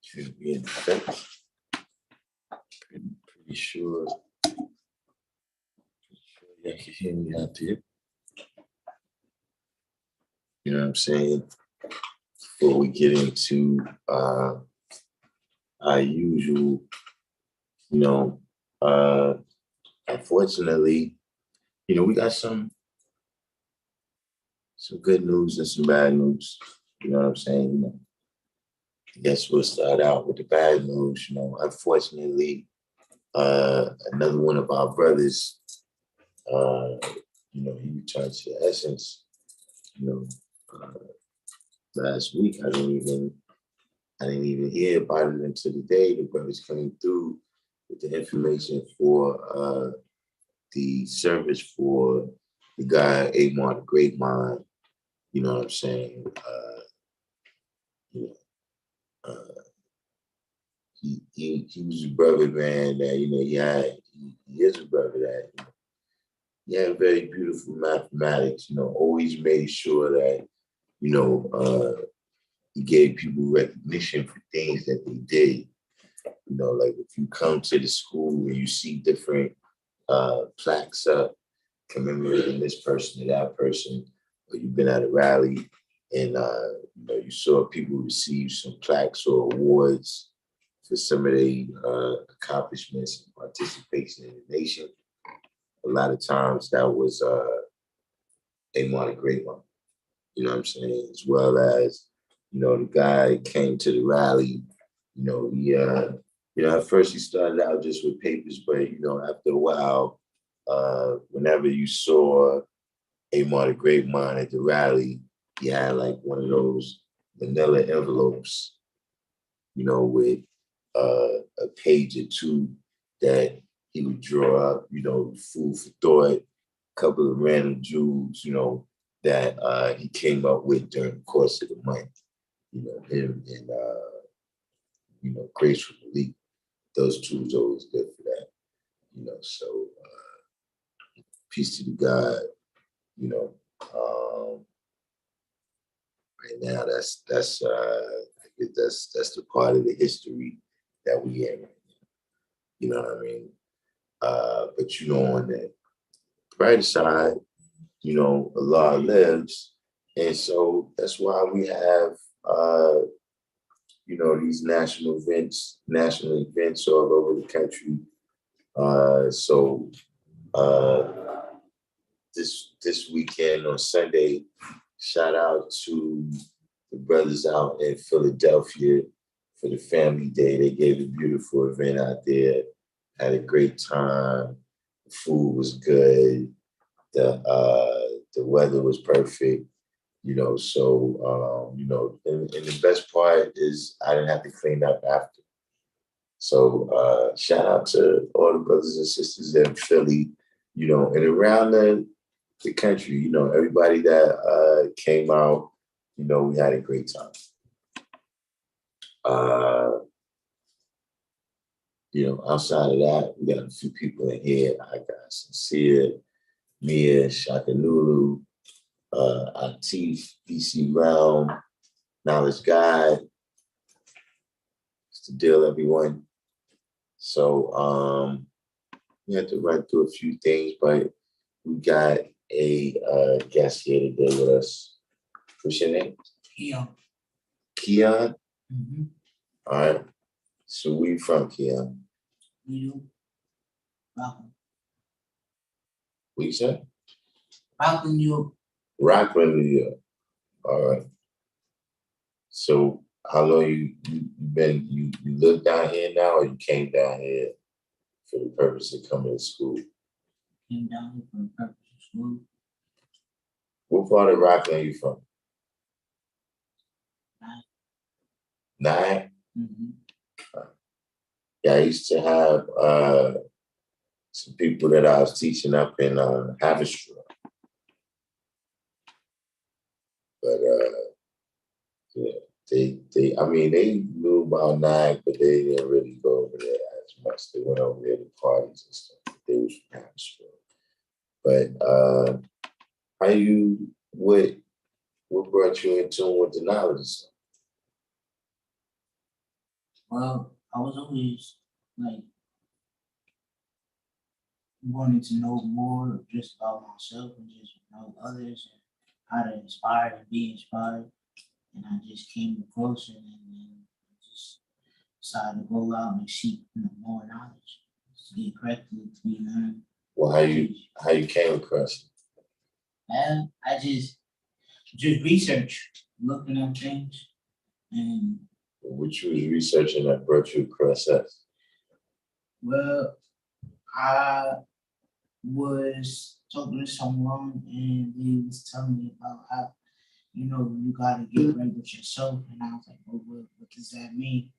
Should be in effect. Pretty sure y'all can hear me out there. You know what I'm saying? Before we get into our usual, unfortunately, we got some good news and some bad news. You know what I'm saying? I guess we'll start out with the bad news. Unfortunately, another one of our brothers, he returned to the essence. Last week I didn't even hear about it until today. The brothers came through with the information for the service for the guy Amar the Great Mind. You know what I'm saying? He was a brother, man, that he is a brother that he had very beautiful mathematics. Always made sure that he gave people recognition for things that they did. Like if you come to the school and you see different plaques up commemorating this person or that person, or you've been at a rally and you saw people receive some plaques or awards for some of their accomplishments and participation in the nation. A lot of times that was Amar the Great One. You know what I'm saying? As well as, the guy came to the rally, he at first he started out just with papers, but after a while, whenever you saw Amar the Great Mind at the rally, he had like one of those manila envelopes, with a page or two that he would draw up, food for thought, a couple of random jewels, that he came up with during the course of the month. Him and Graceful Elite, those two was always good for that. So peace to the God, right now that's I guess that's the part of the history that we in right now. You know what I mean? But on the brighter side, Allah lives, And so that's why we have, these national events all over the country. So this weekend on Sunday, shout out to the brothers out in Philadelphia for the Family Day. They gave a beautiful event out there. Had a great time. The food was good. The weather was perfect. And the best part is I didn't have to clean up after. So shout out to all the brothers and sisters in Philly, and around the country, everybody that came out, we had a great time. Outside of that, we got a few people in here. I got Sincere, Mia, Shakanulu, Atif, BC Realm, Knowledge Guide. It's the deal, everyone. So we had to run through a few things, but we got a guest here today with us. What's your name? Keon. Keon? Mm-hmm. All right. So where you from, Keon? New York. Rockland. What you said? Rockland, New York. Rockland, New York. All right. So how long you been, you live down here now, or you came down here for the purpose of coming to school? Came down here for the purpose of school. What part of Rockland are you from? 9? Mm-hmm. Yeah, I used to have some people that I was teaching up in Haverstraw. But yeah, they knew about 9, but they didn't really go over there as much. They went over there to parties and stuff. They was from Haverstraw. But what brought you in tune with the knowledge? Well, I was always like wanting to know more just about myself and just know others and how to inspire and be inspired. And I just came across it and just decided to go out and seek more knowledge, to get corrected, to be learned. Well, how you came across it? And I just research, looking at things, and what you was researching that brought you across that? Well, I was talking to someone and they was telling me about how, you gotta get right with yourself. And I was like, oh, what does that mean?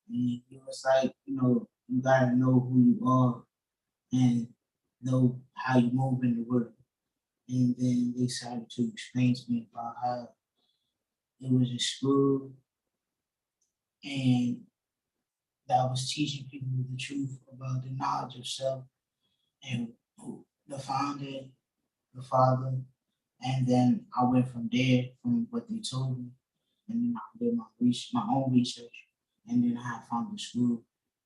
And it was like, you gotta know who you are and know how you move in the world. And then they started to explain to me about how it was a school and that was teaching people the truth about the knowledge of self and who the founder, the father, and then I went from there from what they told me, and then I did my own research, and then I found the school,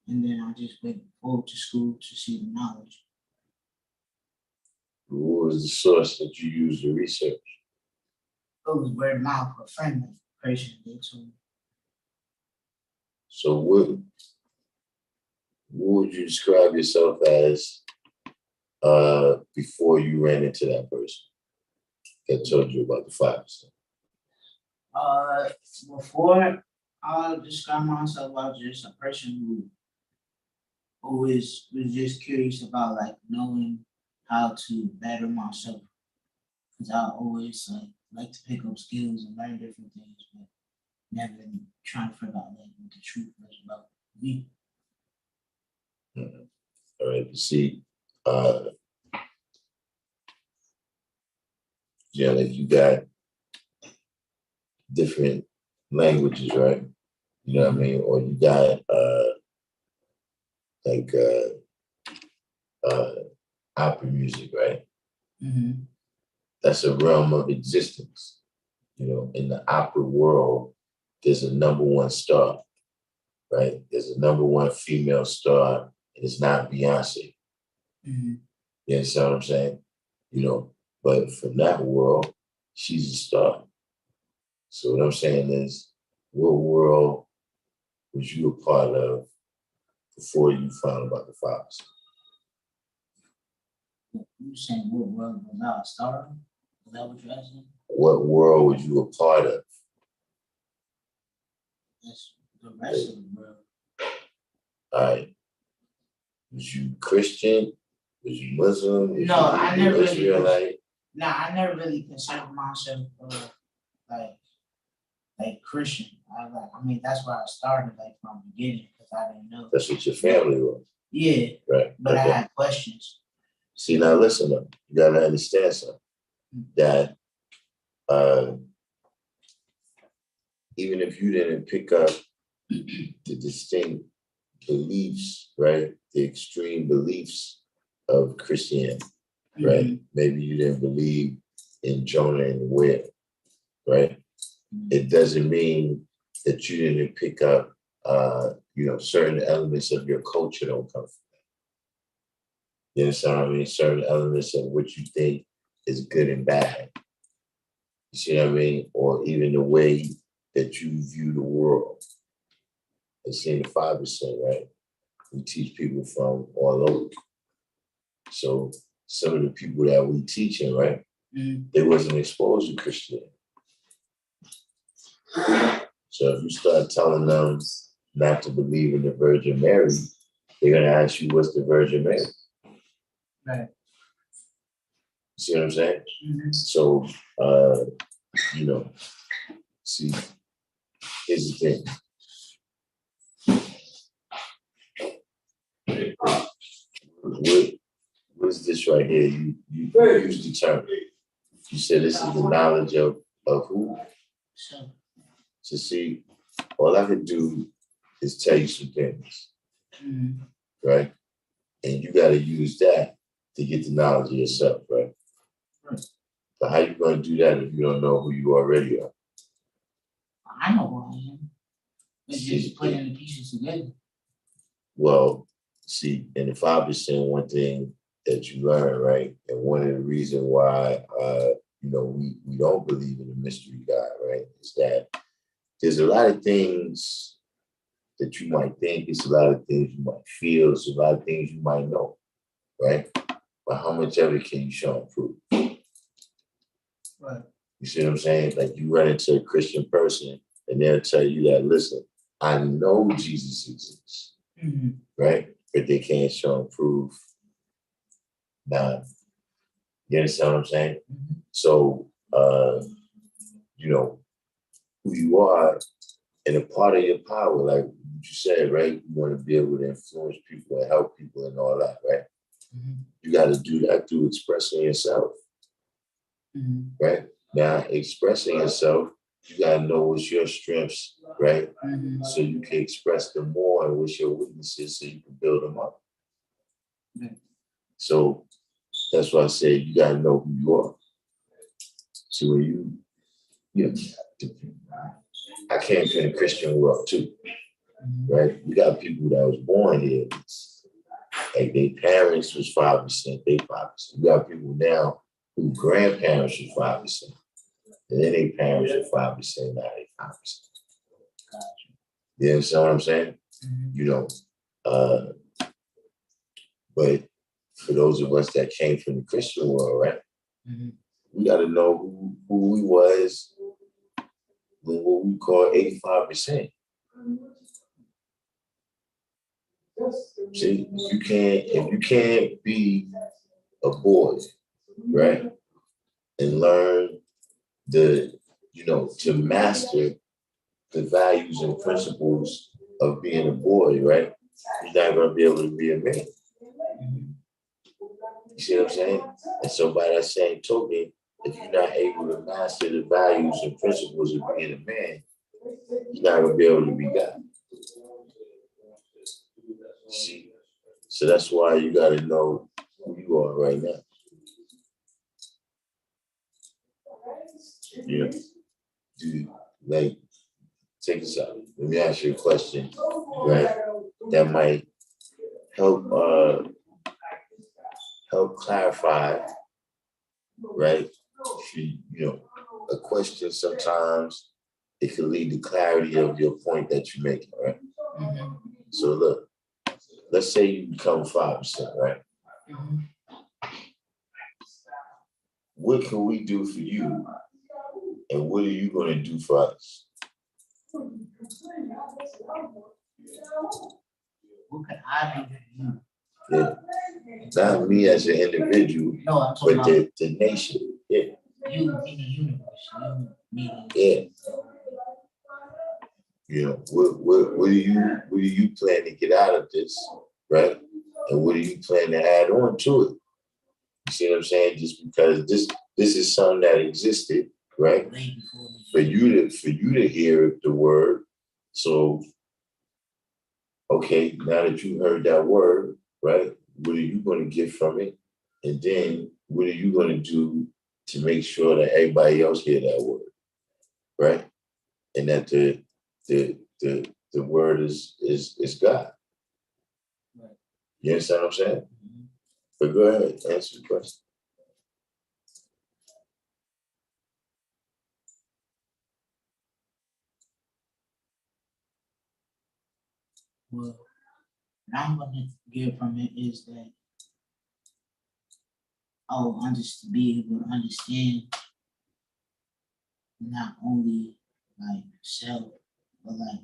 and then I just went forward to school to see the knowledge. What was the source that you used to research? It was word of mouth, a friend, a person they told me. So what would you describe yourself as before you ran into that person that told you about the 5%? Before I describe myself as just a person who was just curious about like knowing how to better myself. Because I always like to pick up skills and learn different things, but never trying to figure out like what the truth was about me. Mm-hmm. All right, you see, like you got different languages, right? You know what I mean? Or you got opera music, right? Mm-hmm. That's a realm of existence. In the opera world, there's a number one star, right? There's a number one female star, and it's not Beyonce. Mm-hmm. You understand what I'm saying? But from that world, she's a star. So what I'm saying is, what world was you a part of before you found about the Father's? You saying what world was I a star? Is that what you're asking? What world was you a part of? That's the rest of the world. All right. Was you Christian? Was you Muslim? Was No, you I never really. Israelite? Nah, I never really considered myself like Christian. I mean, that's where I started like from the beginning because I didn't know. That's what your family was. Yeah, right. But okay. I had questions. See, now listen up. You gotta understand something. That even if you didn't pick up the distinct beliefs, right? The extreme beliefs of Christianity, right? Mm-hmm. Maybe you didn't believe in Jonah and the whale, right? Mm-hmm. It doesn't mean that you didn't pick up, certain elements of your culture don't come from that. You understand what I mean? Certain elements of what you think is good and bad. You see what I mean? Or even the way that you view the world. It's in the 5%, right? We teach people from all over. So some of the people that we teaching, right? Mm-hmm. They wasn't exposed to Christianity. So if you start telling them not to believe in the Virgin Mary, they're gonna ask you, what's the Virgin Mary? Right. See what I'm saying? Mm-hmm. So, see, here's the thing. What is this right here? You used the term. You said this is the knowledge of who? So see, all I can do is tell you some things, right? And you got to use that to get the knowledge of yourself, right? But how you going to do that if you don't know who you already are? I know who I am. It's just putting the pieces together. Well, see, in the 5%, one thing that you learn, right? And one of the reasons why, we don't believe in the mystery God, right? Is that there's a lot of things that you might think, it's a lot of things you might feel, it's a lot of things you might know, right? But how much of it can you show and prove? Right. You see what I'm saying? Like you run into a Christian person and they'll tell you that, listen, I know Jesus exists, right? But they can't show and prove. Now, you understand what I'm saying? Mm-hmm. So, who you are and a part of your power, like you said, right? You want to be able to influence people and help people and all that, right? Mm-hmm. You got to do that through expressing yourself, right? Now, expressing yourself, you got to know what's your strengths, right? Mm-hmm. So you can express them more and what's your weaknesses so you can build them up. Mm-hmm. So that's why I say you got to know who you are. So when I came from the Christian world too, right? We got people that was born here. Like their parents was 5%, they 5%. We got people now whose grandparents were 5%. And then their parents were 5%, now they 5%. You understand what I'm saying? Mm-hmm. But for those of us that came from the Christian world, right? Mm-hmm. We got to know who we was when what we call 85%. See, if you can't be a boy, right, and learn to master the values and principles of being a boy, right, you're not going to be able to be a man. You see what I'm saying? And so by that same token, if you're not able to master the values and principles of being a man, you're not going to be able to be God. See? So that's why you got to know who you are right now. Yeah. Dude, like, take this out. Let me ask you a question, right? That might help clarify, right? a question sometimes it can lead to clarity of your point that you're making, right? Mm-hmm. So look, let's say you become 5%, right? Mm-hmm. What can we do for you? And what are you going to do for us? What can I do for you? Yeah. Not me as an individual, No, I'm talking but about the nation. Yeah. you in the universe. You meaning. Yeah. You know, what do you plan to get out of this, right? And what do you plan to add on to it? You see what I'm saying? Just because this is something that existed, right? For you to hear the word. So, okay, now that you heard that word, right? What are you going to get from it? And then what are you going to do to make sure that everybody else hear that word, right? And that the word is God. Right. You understand what I'm saying? Mm-hmm. But go ahead, answer the question. Well, what I'm gonna get from it is that be able to understand not only like self, but like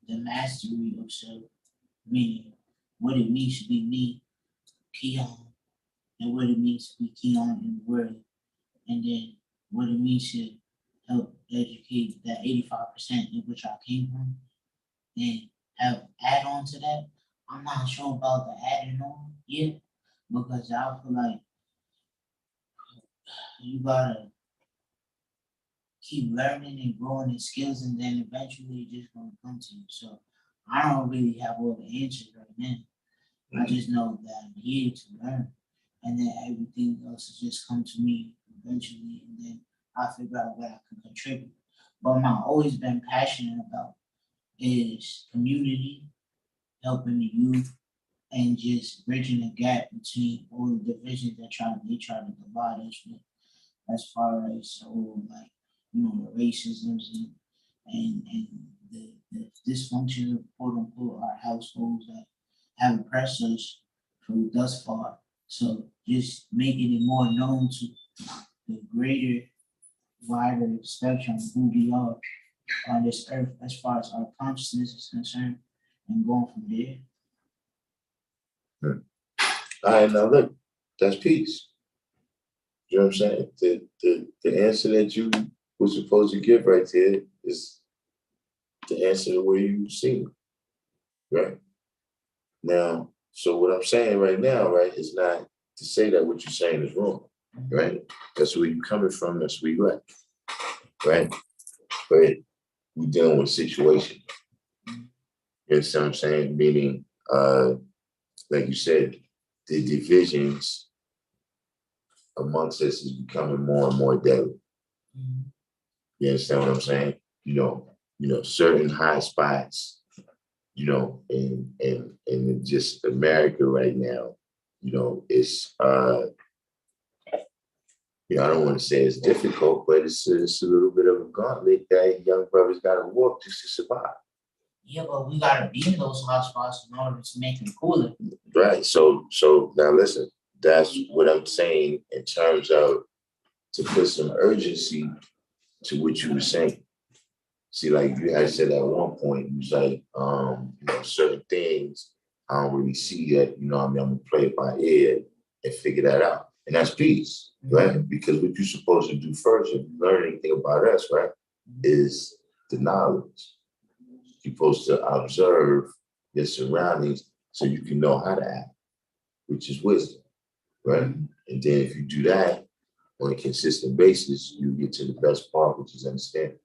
the mastery of self, meaning what it means to be me, Keon, and what it means to be Keon in the world, and then what it means to help educate that 85% in which I came from, and have add on to that. I'm not sure about the adding on yet because I feel like you gotta keep learning and growing in skills, and then eventually it's just gonna come to you. So I don't really have all the answers right now. I just know that I'm here to learn, and then everything else will just come to me eventually, and then I figure out what I can contribute. But what I've always been passionate about is community, helping the youth, and just bridging the gap between all the divisions that they try to divide us with, as far as like the racisms and the dysfunction of quote unquote our households that have oppressed us from thus far. So just making it more known to the greater, wider spectrum of who we are on this earth as far as our consciousness is concerned, and going from there. All right, now look, that's peace. You know what I'm saying? The answer that you were supposed to give right there is the answer the way you see it, right? Now, so what I'm saying right now, right, is not to say that what you're saying is wrong, right? That's where you're coming from, that's where you're at, right? But we're dealing with a situation. You understand what I'm saying? Meaning, like you said, the divisions amongst us is becoming more and more deadly. You understand what I'm saying? You know, certain hot spots, in just America right now, it's I don't want to say it's difficult, but it's a little bit of a gauntlet that young brothers gotta walk just to survive. Yeah, but we gotta be in those hot spots in order to make them cooler. Right. So now listen, that's what I'm saying in terms of to put some urgency to what you were saying. See, like you had said at one point, you was like, certain things I don't really see yet. I'm gonna play it by ear and figure that out. And that's peace, right? Because what you're supposed to do first, if you learn anything about us, right, is the knowledge. You're supposed to observe your surroundings so you can know how to act, which is wisdom, right? And then if you do that on a consistent basis, you get to the best part, which is understanding.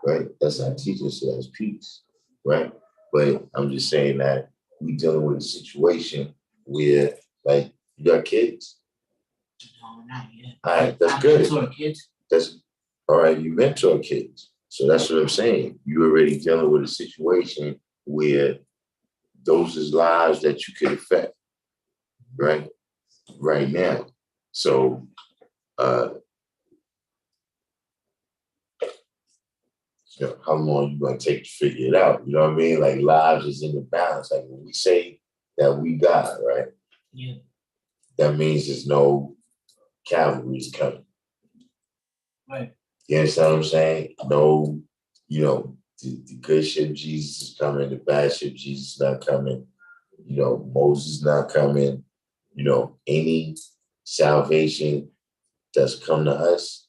Right? That's our teacher, so that's peace, right? But I'm just saying that we dealing with a situation where, like, you got kids. No, not yet. All right, that's good. Mentor kids. That's all right. You mentor kids, so that's what I'm saying. You already dealing with a situation where those is lives that you could affect, right? Right now. So, You know, how long you gonna take to figure it out? You know what I mean? Like lives is in the balance. Like when we say that we God, right? Yeah. That means there's no cavalry's coming. Right. You understand what I'm saying? No, you know, the good ship Jesus is coming, the bad ship Jesus is not coming, you know, Moses not coming, you know, any salvation that's come to us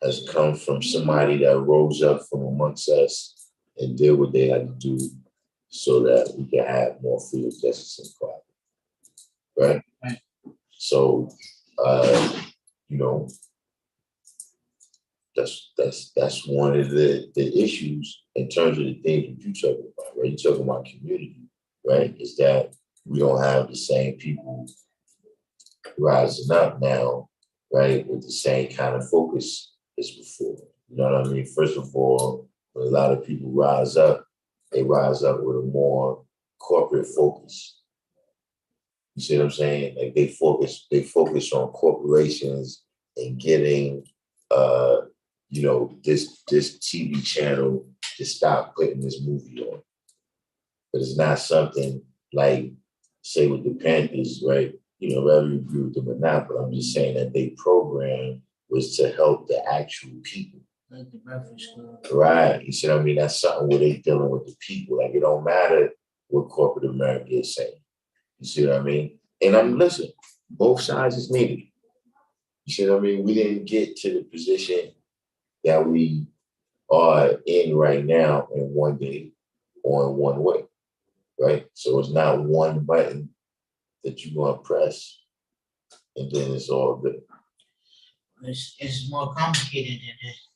has come from somebody that rose up from amongst us and did what they had to do so that we can have more freedom, justice, and equality. Right? Right. So, you know, that's one of the issues in terms of the things that you talking about, right? You're talking about community, right? Is that we don't have the same people rising up now, right, with the same kind of focus as before. You know what I mean? First of all, when a lot of people rise up, they rise up with a more corporate focus. You see what I'm saying? Like they focus on corporations and getting you know, this TV channel to stop putting this movie on. But it's not something like, say, with the Panthers, right? You know, whether you agree with them or not, but I'm just saying that they program was to help the actual people. Like the Breakfast Club. Right. You see what I mean? That's something where they dealing with the people. Like it don't matter what corporate America is saying. You see what I mean? And I'm listen, both sides is needed. You see what I mean? We didn't get to the position that we are in right now in one day or in one way, right? So it's not one button that you're going to press and then it's all good. It's more complicated than this.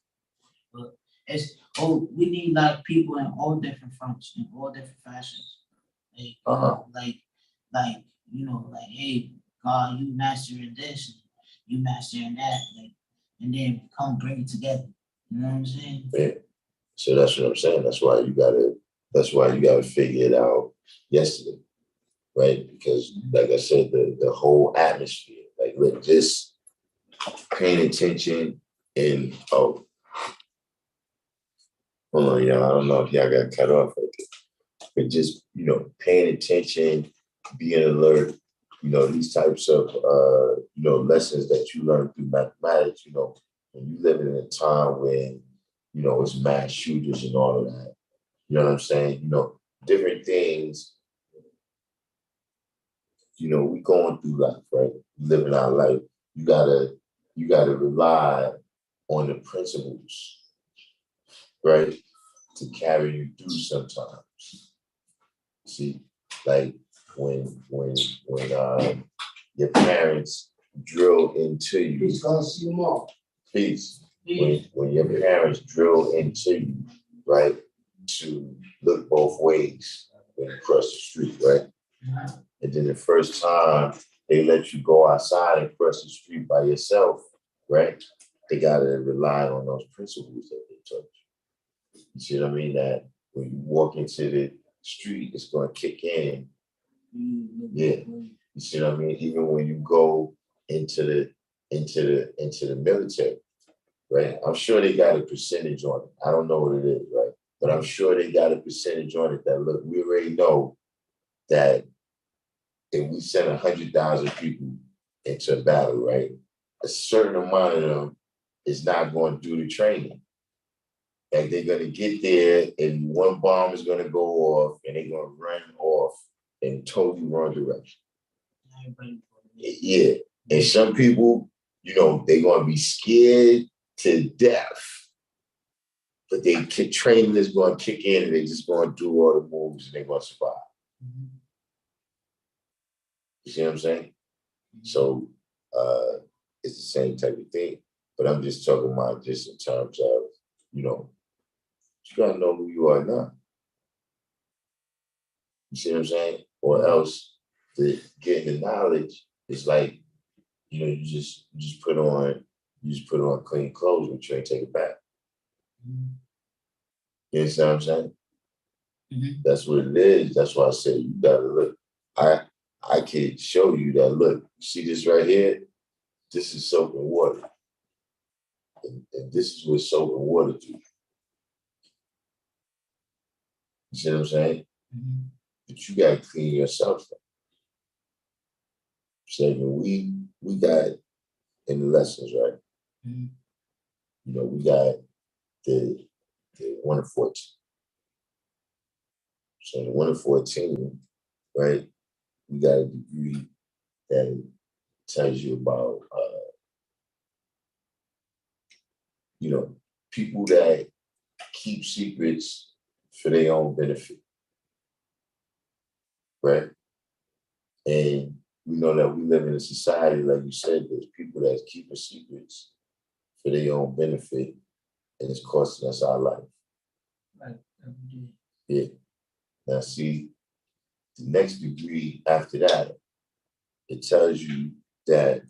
But we need like people in all different fronts, in all different fashions. Like, like, hey, God, you mastering this, and you mastering that, like, and then come bring it together. You know what I'm saying? Yeah. So that's what I'm saying. That's why you gotta figure it out yesterday, right? Because like I said, the whole atmosphere, like look, just paying attention and hold on, y'all. I don't know if y'all got cut off right there. But just, you know, paying attention, being alert, you know, these types of you know, lessons that you learn through mathematics, you know, when you live in a time when, you know, it's mass shooters and all of that. You know what I'm saying? You know, different things, you know, we going through life, right? Living our life. You gotta rely on the principles, right? To carry you through sometimes. See, like when your parents drill into you. Peace, God, see you tomorrow. Peace. When your parents drill into you, right, to look both ways when you cross the street, right? And then the first time they let you go outside and cross the street by yourself, right? They gotta rely on those principles that they taught you. You see what I mean? That when you walk into the street, it's gonna kick in. Yeah. You see what I mean? Even when you go into the military, right? I'm sure they got a percentage on it. I don't know what it is, right? But I'm sure they got a percentage on it that look, we already know that if we send 100,000 people into a battle, right? A certain amount of them is not going to do the training. Like they're going to get there and one bomb is going to go off and they're going to run off in totally wrong direction. Yeah. And some people, you know, they're going to be scared to death. But they training is going to kick in and they're just going to do all the moves and they're going to survive. Mm-hmm. You see what I'm saying? So it's the same type of thing. But I'm just talking about just in terms of, you know, you gotta know who you are now. You see what I'm saying? Or else getting the knowledge is like, you know, you just put on clean clothes, but you ain't take it back. Mm-hmm. You understand what I'm saying? Mm-hmm. That's what it is. That's why I said you gotta look. I can show you that. Look, see this right here? This is soap and water. And this is what soap and water do. You see what I'm saying? Mm-hmm. But you gotta clean yourself up. So we got in the lessons, right? Mm-hmm. You know, we got the 1 to 14. So in the 1 to 14, right, we got a degree that tells you about, you know, people that keep secrets for their own benefit, right? And we know that we live in a society, like you said, there's people that's keeping secrets for their own benefit, and it's costing us our life. Right. Yeah. Now, see, the next degree after that, it tells you that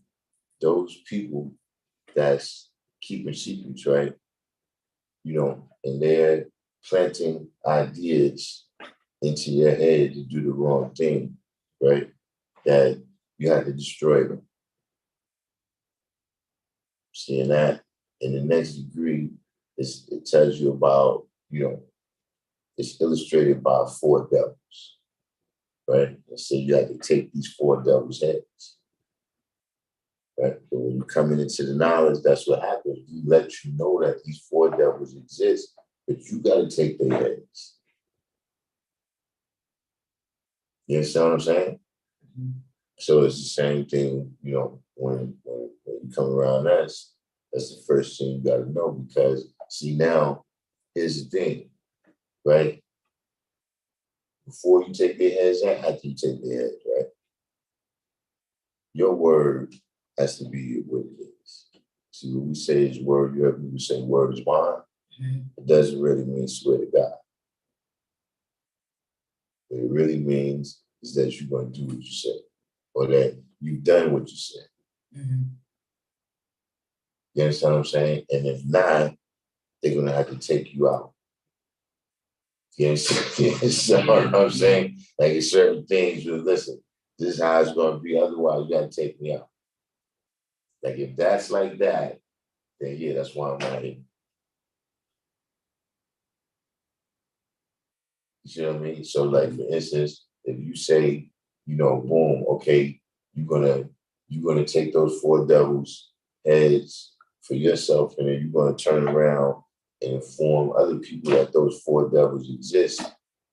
those people that's keeping secrets, right? You know, and they're planting ideas into your head to do the wrong thing, right? That you have to destroy them. Seeing that in the next degree, it tells you about, you know, it's illustrated by 4 devils, right? And so you have to take these 4 devils' heads, right? But when you're coming into the knowledge, that's what happens. We let you know that these 4 devils exist, but you got to take their heads. You understand what I'm saying? Mm-hmm. So it's the same thing, you know, when you come around us, that's the first thing you got to know, because see, now here's the thing, right? Before you take their heads out, after you take their heads, right? Your word has to be what it is. See, when we say is word, you heard people say word is bond. Mm-hmm. It doesn't really mean swear to God. What it really means is that you're going to do what you say, or that you've done what you said. Mm-hmm. You understand what I'm saying? And if not, they're going to have to take you out. You understand what I'm saying? Like, it's certain things, you listen, this is how it's going to be. Otherwise, you got to take me out. Like, if that's like that, then yeah, that's why I'm not here. You see what I mean? So, like, for instance, if you say, you know, boom, okay, you're gonna take those 4 devils' heads for yourself, and then you're gonna turn around and inform other people that those 4 devils exist,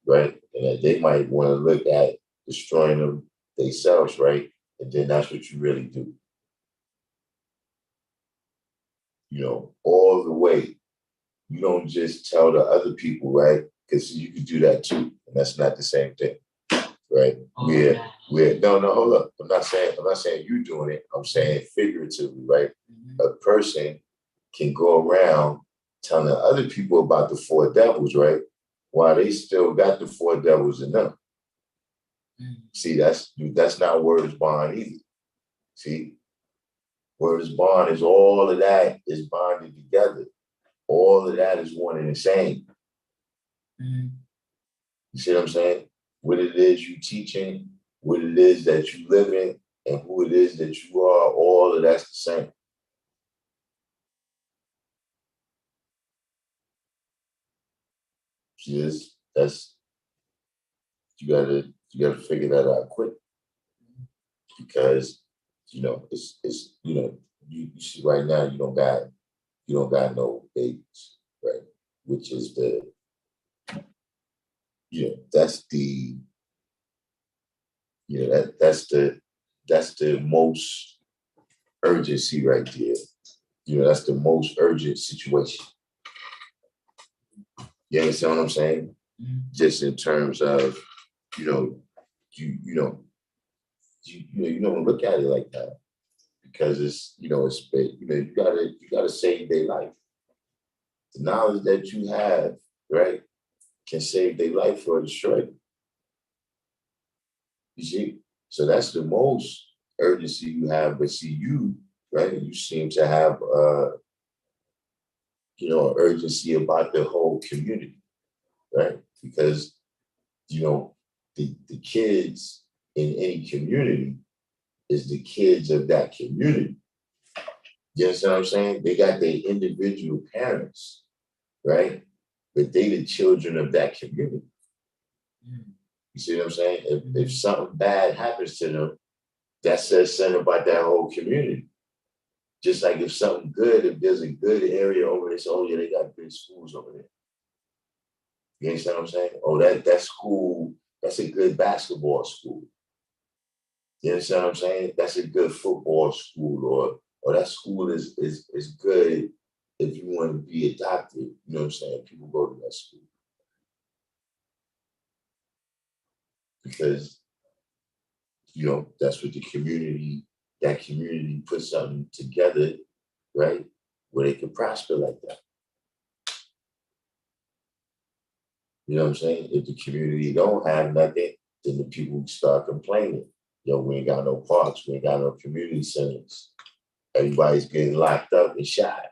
right? And that they might want to look at destroying them themselves, right? And then that's what you really do. You know, all the way. You don't just tell the other people, right? Because you could do that too, and that's not the same thing, right? We're no, hold up. I'm not saying you doing it. I'm saying figuratively, right? Mm-hmm. A person can go around telling other people about the 4 devils, right? While they still got the 4 devils in them. Mm-hmm. See, that's not word is bond either. See, word is bond is all of that is bonded together. All of that is one and the same. Mm-hmm. You see what I'm saying? What it is you teaching, what it is that you live in, and who it is that you are, all of that's the same. See this? That's you gotta figure that out quick. Because you know, it's you know, you see right now you don't got no babies, right? Which is the that's the that's the most urgency right there. You know, that's the most urgent situation. You understand what I'm saying? Mm-hmm. Just in terms of, you know, you don't look at it like that, because it's you gotta save their life. The knowledge that you have, right, can save their life or destroy them. You see? So that's the most urgency you have. But see, you, right, you seem to have urgency about the whole community, right? Because, the kids in any community is the kids of that community. You understand what I'm saying? They got their individual parents, right? But they the children of that community. You see what I'm saying? If something bad happens to them, that says something about that whole community. Just like if something good, if there's a good area over there, so, oh yeah, they got good schools over there. You understand what I'm saying? Oh, that school, that's a good basketball school. You understand what I'm saying? That's a good football school, or that school is good if you want to be adopted. You know what I'm saying? People go to that school. Because, you know, that's what that community puts something together, right? Where they can prosper like that. You know what I'm saying? If the community don't have nothing, then the people start complaining. Yo, we ain't got no parks, we ain't got no community centers. Everybody's getting locked up and shot.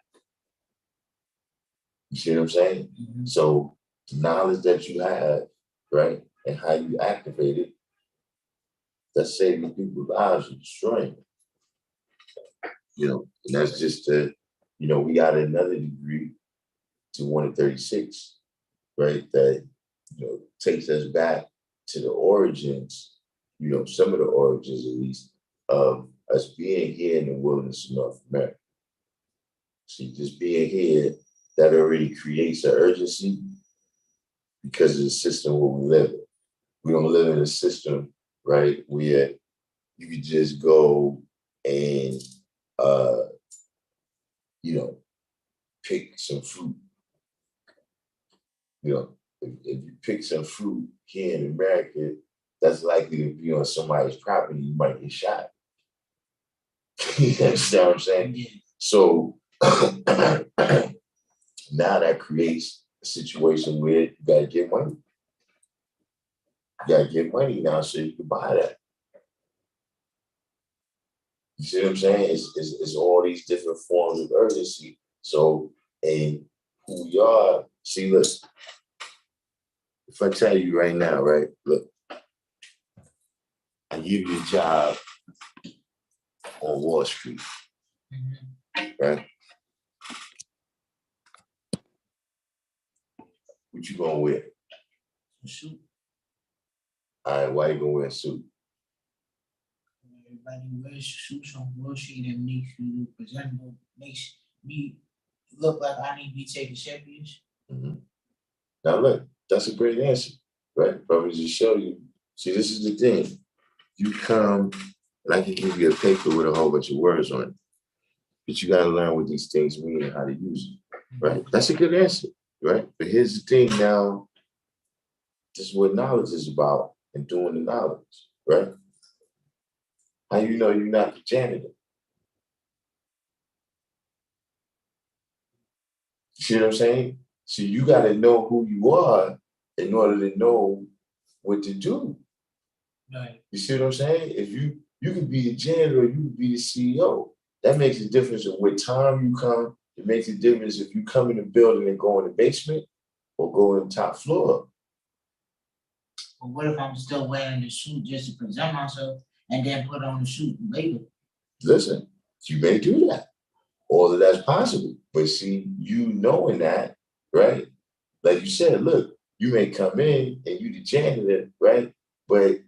You see what I'm saying? Mm-hmm. So the knowledge that you have, right, and how you activate it, that's saving people's lives and destroying them. You know, and that's just you know, we got another degree to 136, right? That, you know, takes us back to the origins, you know, some of the origins at least, of us being here in the wilderness of North America. See, just being here, that already creates an urgency because of the system where we live in. We don't live in a system, right, where you could just go and, you know, pick some fruit. You know, if you pick some fruit here in America, that's likely to be on somebody's property, you might get shot. You understand what I'm saying? Yeah. So now that creates a situation where you gotta get money. You gotta get money now so you can buy that. You see what I'm saying? It's all these different forms of urgency. So, and who we are, see, look, if I tell you right now, right, look, I give you a job on Wall Street, right? What you gonna wear? A suit. All right, why you gonna wear a suit? Everybody wears suits on Wall Street and makes you look presentable, makes me look like I need to be taken serious. Mm-hmm. Now look, that's a great answer, right? But we just show you. See, this is the thing. You come, and I can give you a paper with a whole bunch of words on it, but you gotta learn what these things mean and how to use them, right? That's a good answer, right? But here's the thing now, this is what knowledge is about and doing the knowledge, right? How you know you're not the janitor? You see what I'm saying? So you gotta know who you are in order to know what to do. Right. You see what I'm saying? If you can be the janitor, you can be the CEO. That makes a difference of what time you come. It makes a difference if you come in the building and go in the basement or go in the top floor. But what if I'm still wearing the suit just to present myself and then put on the suit later? Listen, you may do that. All of that's possible. But see, you knowing that, right? Like you said, look, you may come in and you the janitor, right? But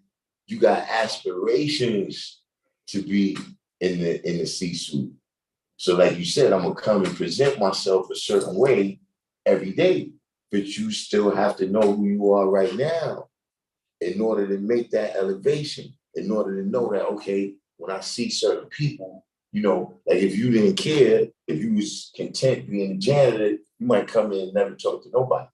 you got aspirations to be in the C-suite. So like you said, I'm gonna come and present myself a certain way every day, but you still have to know who you are right now in order to make that elevation, in order to know that, okay, when I see certain people, you know, like if you didn't care, if you was content being a janitor, you might come in and never talk to nobody.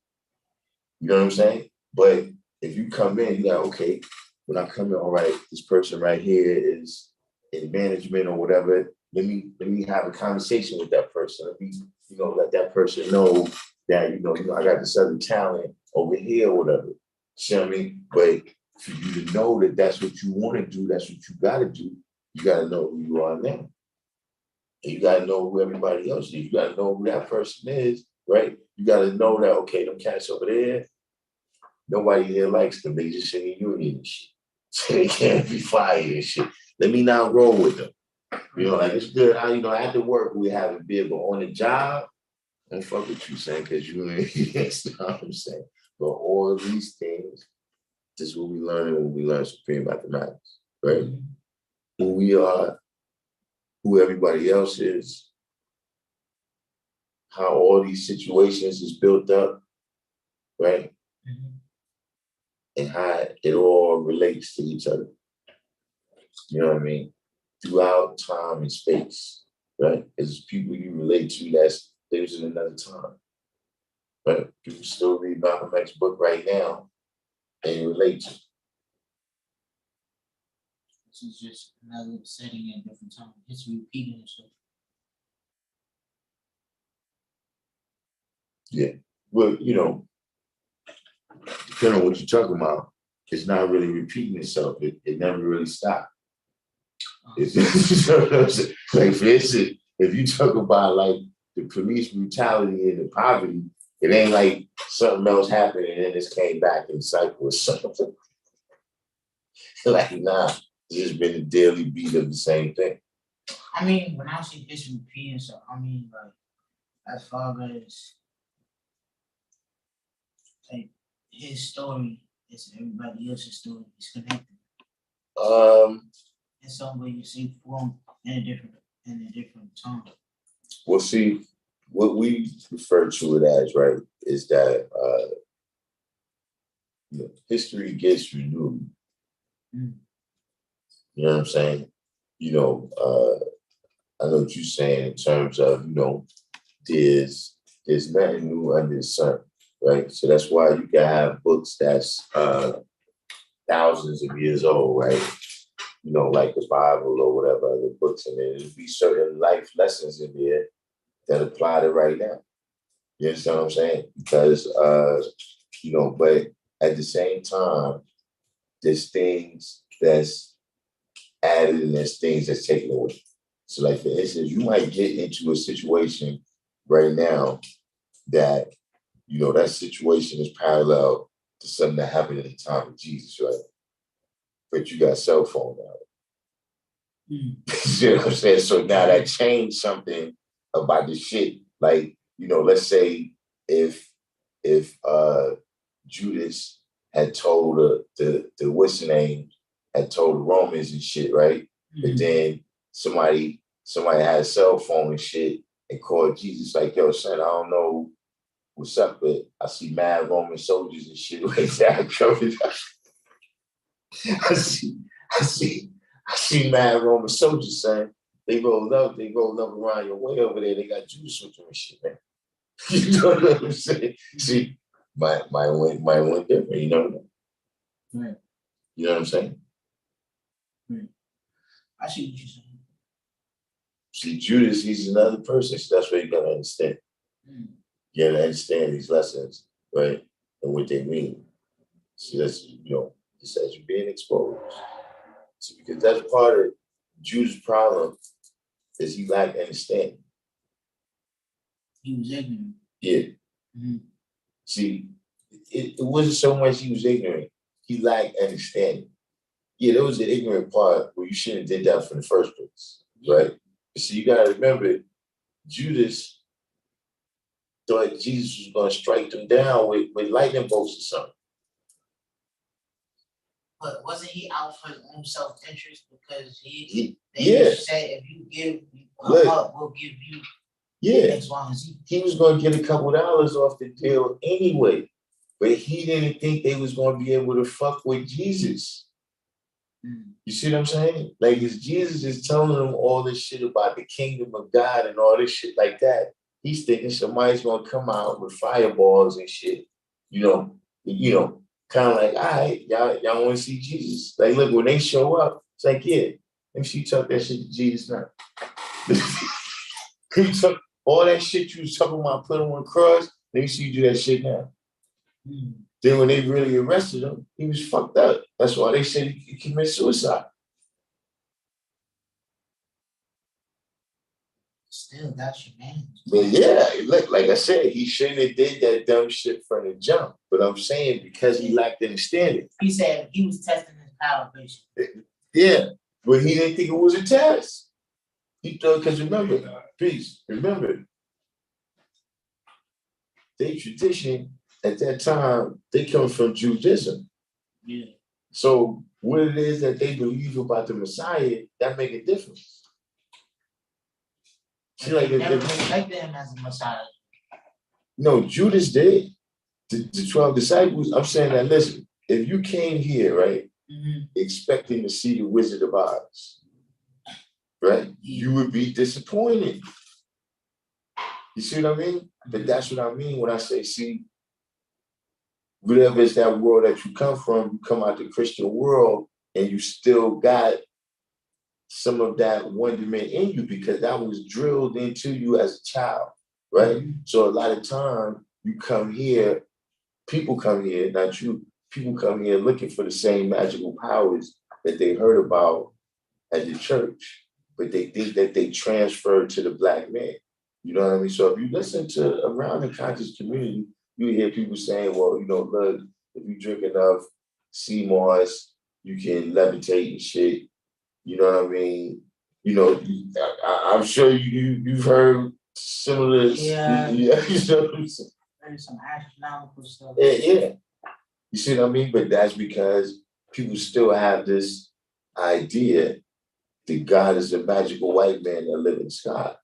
You know what I'm saying? But if you come in, you got, okay, when I come in, all right, this person right here is in management or whatever. Let me have a conversation with that person. Let me, you know, let that person know that, you know, I got this other talent over here or whatever. See what I mean? But for you to know that that's what you want to do, that's what you got to do, you got to know who you are now. And you got to know who everybody else is. You got to know who that person is, right? You got to know that, okay, them cats over there, nobody here likes them. They just in the union and shit. So they can't be fired and shit. Let me not roll with them. You know, like it's good. You know, after work we have a beer, but on the job, don't fuck with you saying because you ain't, that's what I'm saying. But all of these things This is what we learn when we learn supreme mathematics, right? Who we are, who everybody else is, how all these situations is built up, right? And how it all relates to each other. You know what I mean? Throughout time and space, right? As people you relate to, that's there's in another time. Right? People still read Malcolm X's book right now and relate to. This is just another setting at a different time. It's repeating itself. Yeah. Well, you know, depending on what you're talking about, it's not really repeating itself. It never really stopped. Like for instance, if you talk about like the police brutality and the poverty, it ain't like something else happened and then this came back in cycle or something. Like, nah, it's just been a daily beat of the same thing. I mean, when I say this repeating, so I mean like as far as like his story is everybody else's story. It's connected. In some way you see form in a different time. Well, see, what we refer to it as, right, is that you know, history gets renewed. You know what I'm saying? You know, I know what you're saying in terms of, you know, there's nothing new under the sun, right? So that's why you can have books that's thousands of years old, right? You know, like the Bible or whatever other books in there. There'll be certain life lessons in there that apply to right now. You understand what I'm saying? Because, you know, but at the same time, there's things that's added and there's things that's taken away. So like, for instance, you might get into a situation right now that, you know, that situation is parallel to something that happened at the time of Jesus, right? But you got cell phone now. You know what I'm saying? So now that changed something about the shit. Like, you know, let's say if Judas had told the what's the name had told the Romans and shit, right? But then somebody had a cell phone and shit and called Jesus like, yo, son, I don't know what's up, but I see mad Roman soldiers and shit right there. I see mad Roman soldiers, son. They rolled up around your way over there. They got Judas with them and shit, man. You know what I'm saying? See, my went different, you know? Right. You know what I'm saying? Right. I see what you're saying. See, Judas, he's another person, so that's what you gotta understand. You gotta understand these lessons, right? And what they mean. See, that's, you know, it says you're being exposed. See, because that's part of Judas' problem is he lacked understanding. He was ignorant. Yeah. See, it wasn't so much he was ignorant. He lacked understanding. Yeah, there was the ignorant part where you shouldn't have did that from the first place, right? So you gotta remember, Judas thought Jesus was gonna strike them down with lightning bolts or something. But wasn't he out for his own self-interest because they said if you give up, we'll give you X, Y, and Z. He was gonna get a couple dollars off the deal anyway, but he didn't think they was gonna be able to fuck with Jesus. You see what I'm saying? Like, Jesus is telling them all this shit about the kingdom of God and all this shit like that. He's thinking somebody's gonna come out with fireballs and shit. You know, kind of like, all right, y'all want to see Jesus? Like, look, when they show up, it's like, yeah, let me see you talk that shit to Jesus now. You took all that shit you was talking about, put him on the cross, let me see you do that shit now. Then when they really arrested him, he was fucked up. That's why they said he committed suicide. Still, that's your man. But yeah, like I said, he shouldn't have did that dumb shit from the jump. But I'm saying because he lacked understanding. He said he was testing his power, basically. Yeah, but he didn't think it was a test. He thought, because remember, their tradition at that time, they come from Judaism. Yeah. So what it is that they believe about the Messiah, that make a difference. See, like, they never respected him as a Messiah. No, Judas did. The 12 disciples, I'm saying that, listen, if you came here, right, expecting to see the Wizard of Oz, right, you would be disappointed. You see what I mean? But that's what I mean when I say, see, whatever is that world that you come from, you come out the Christian world and you still got some of that wonderment in you because that was drilled into you as a child, right? So a lot of time you come here, people come here, not you, people come here looking for the same magical powers that they heard about at the church, but they think that they transferred to the Black man. You know what I mean? So if you listen to around the conscious community, you hear people saying, well, you know, look, if you drink enough sea moss, you can levitate and shit. You know what I mean? You know, I'm sure you've heard similar. Yeah. You know what I'm saying? There's some astronomical stuff. Yeah. You see what I mean? But that's because people still have this idea that God is a magical white man that lives in the sky.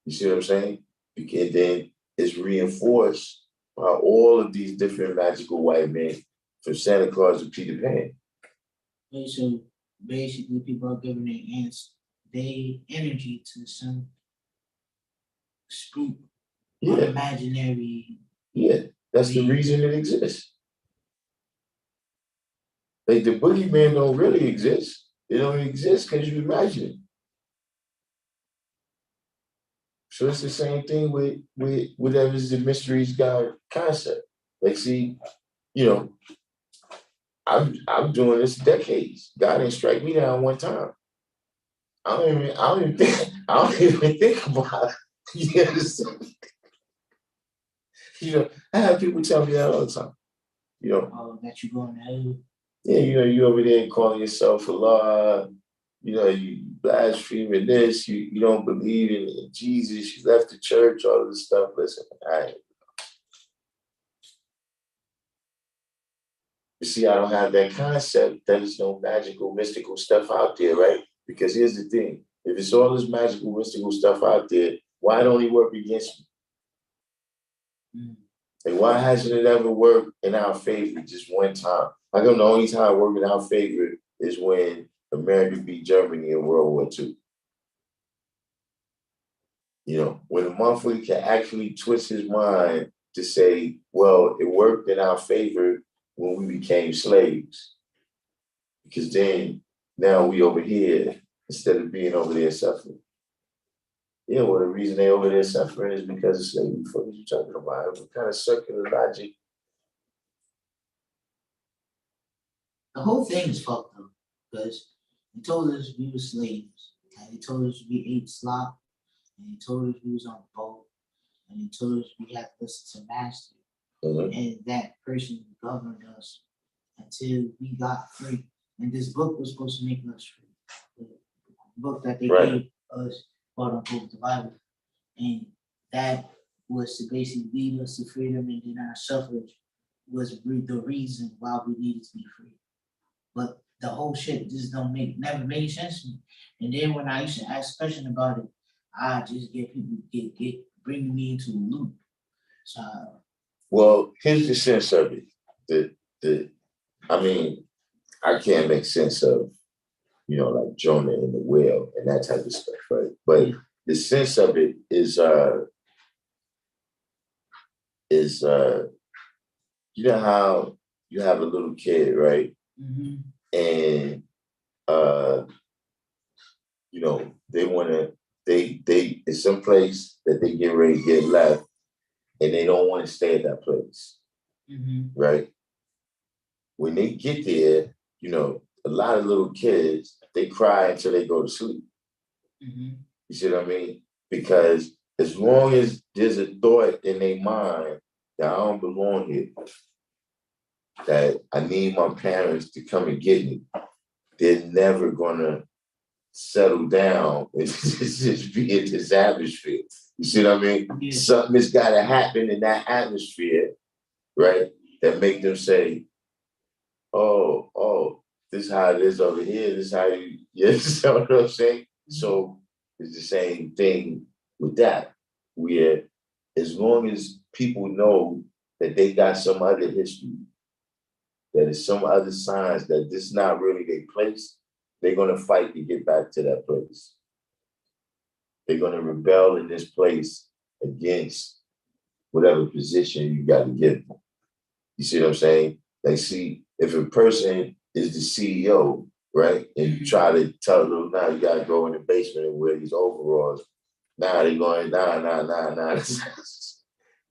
You see what I'm saying? And then it's reinforced by all of these different magical white men, from Santa Claus to Peter Pan. Okay, so basically, people are giving their energy to some spook, imaginary. Yeah, that's the reason it exists. Like the boogeyman don't really exist. It don't exist because you imagine it. So it's the same thing with whatever's the mysteries God concept. Like, see, you know, I'm doing this decades. God didn't strike me down one time. I don't even think about it. You understand? You know, I have people tell me that all the time. You know, that you going to hell. Yeah, you know, you over there calling yourself Allah. You know, you blaspheming this. You don't believe in Jesus. You left the church. All this stuff. Listen, you see, I don't have that concept. There's no magical, mystical stuff out there, right? Because here's the thing: if it's all this magical, mystical stuff out there, why don't he work against me? And why hasn't it ever worked in our favor just one time? I know the only time it worked in our favor is when America beat Germany in World War II. You know, when a motherfucker can actually twist his mind to say, well, it worked in our favor when we became slaves. Because then now we over here instead of being over there suffering. Yeah, well, the reason they over there suffering is because of slavery. What are you talking about? What kind of circular logic? The whole thing is fucked up because they told us we were slaves. And they told us we ate slop. And they told us we was on a boat. And they told us we had to listen to master. And that person governed us until we got free. And this book was supposed to make us free. The book that they gave us, quote unquote, the Bible. And that was to basically lead us to freedom, and then our suffrage was the reason why we needed to be free. But the whole shit just never made sense to me. And then when I used to ask questions about it, I just get people bring me into a loop. So, well, here's the sense of it. I mean, I can't make sense of, you know, like Jonah and the whale and that type of stuff, right? But the sense of it is you know how you have a little kid, right? And you know, they it's some place that they get ready to get left, and they don't want to stay at that place, right? When they get there, you know, a lot of little kids, they cry until they go to sleep. You see what I mean? Because as long as there's a thought in their mind that I don't belong here, that I need my parents to come and get me, they're never gonna settle down and just be in this atmosphere. You see what I mean? Yeah. Something has gotta happen in that atmosphere, right? That make them say, this is how it is over here. This is how you, you understand what I'm saying? So it's the same thing with that, where as long as people know that they got some other history, that is some other signs that this is not really their place, they're going to fight to get back to that place. They're going to rebel in this place against whatever position you got to give them. You see what I'm saying? Like, see, if a person is the CEO, right, and you try to tell them, now you got to go in the basement and wear these overalls, now they're going, nah.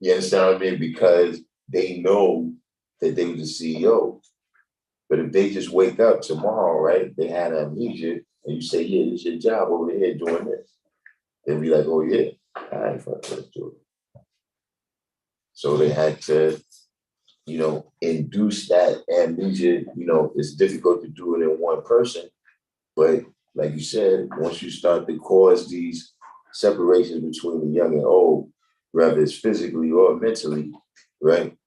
You understand what I mean? Because they know that they were the CEO. But if they just wake up tomorrow, right, they had amnesia, and you say, yeah, this is your job over here doing this, they'll be like, oh, yeah, I ain't fucking do it. So they had to, induce that amnesia. It's difficult to do it in one person. But like you said, once you start to cause these separations between the young and old, whether it's physically or mentally, right,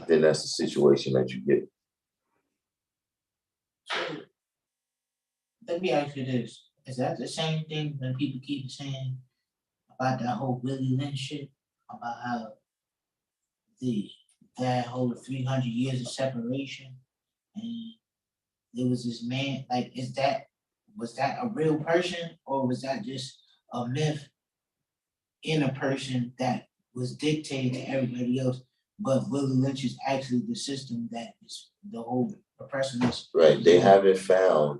then that's the situation that you get. Let me ask you this. Is that the same thing when people keep saying about that whole Willie Lynch shit? About how the that whole 300 years of separation and there was this man, like, was that a real person or was that just a myth in a person that was dictated to everybody else? But Willie Lynch is actually the system that is the whole oppressionist. Right. They haven't found,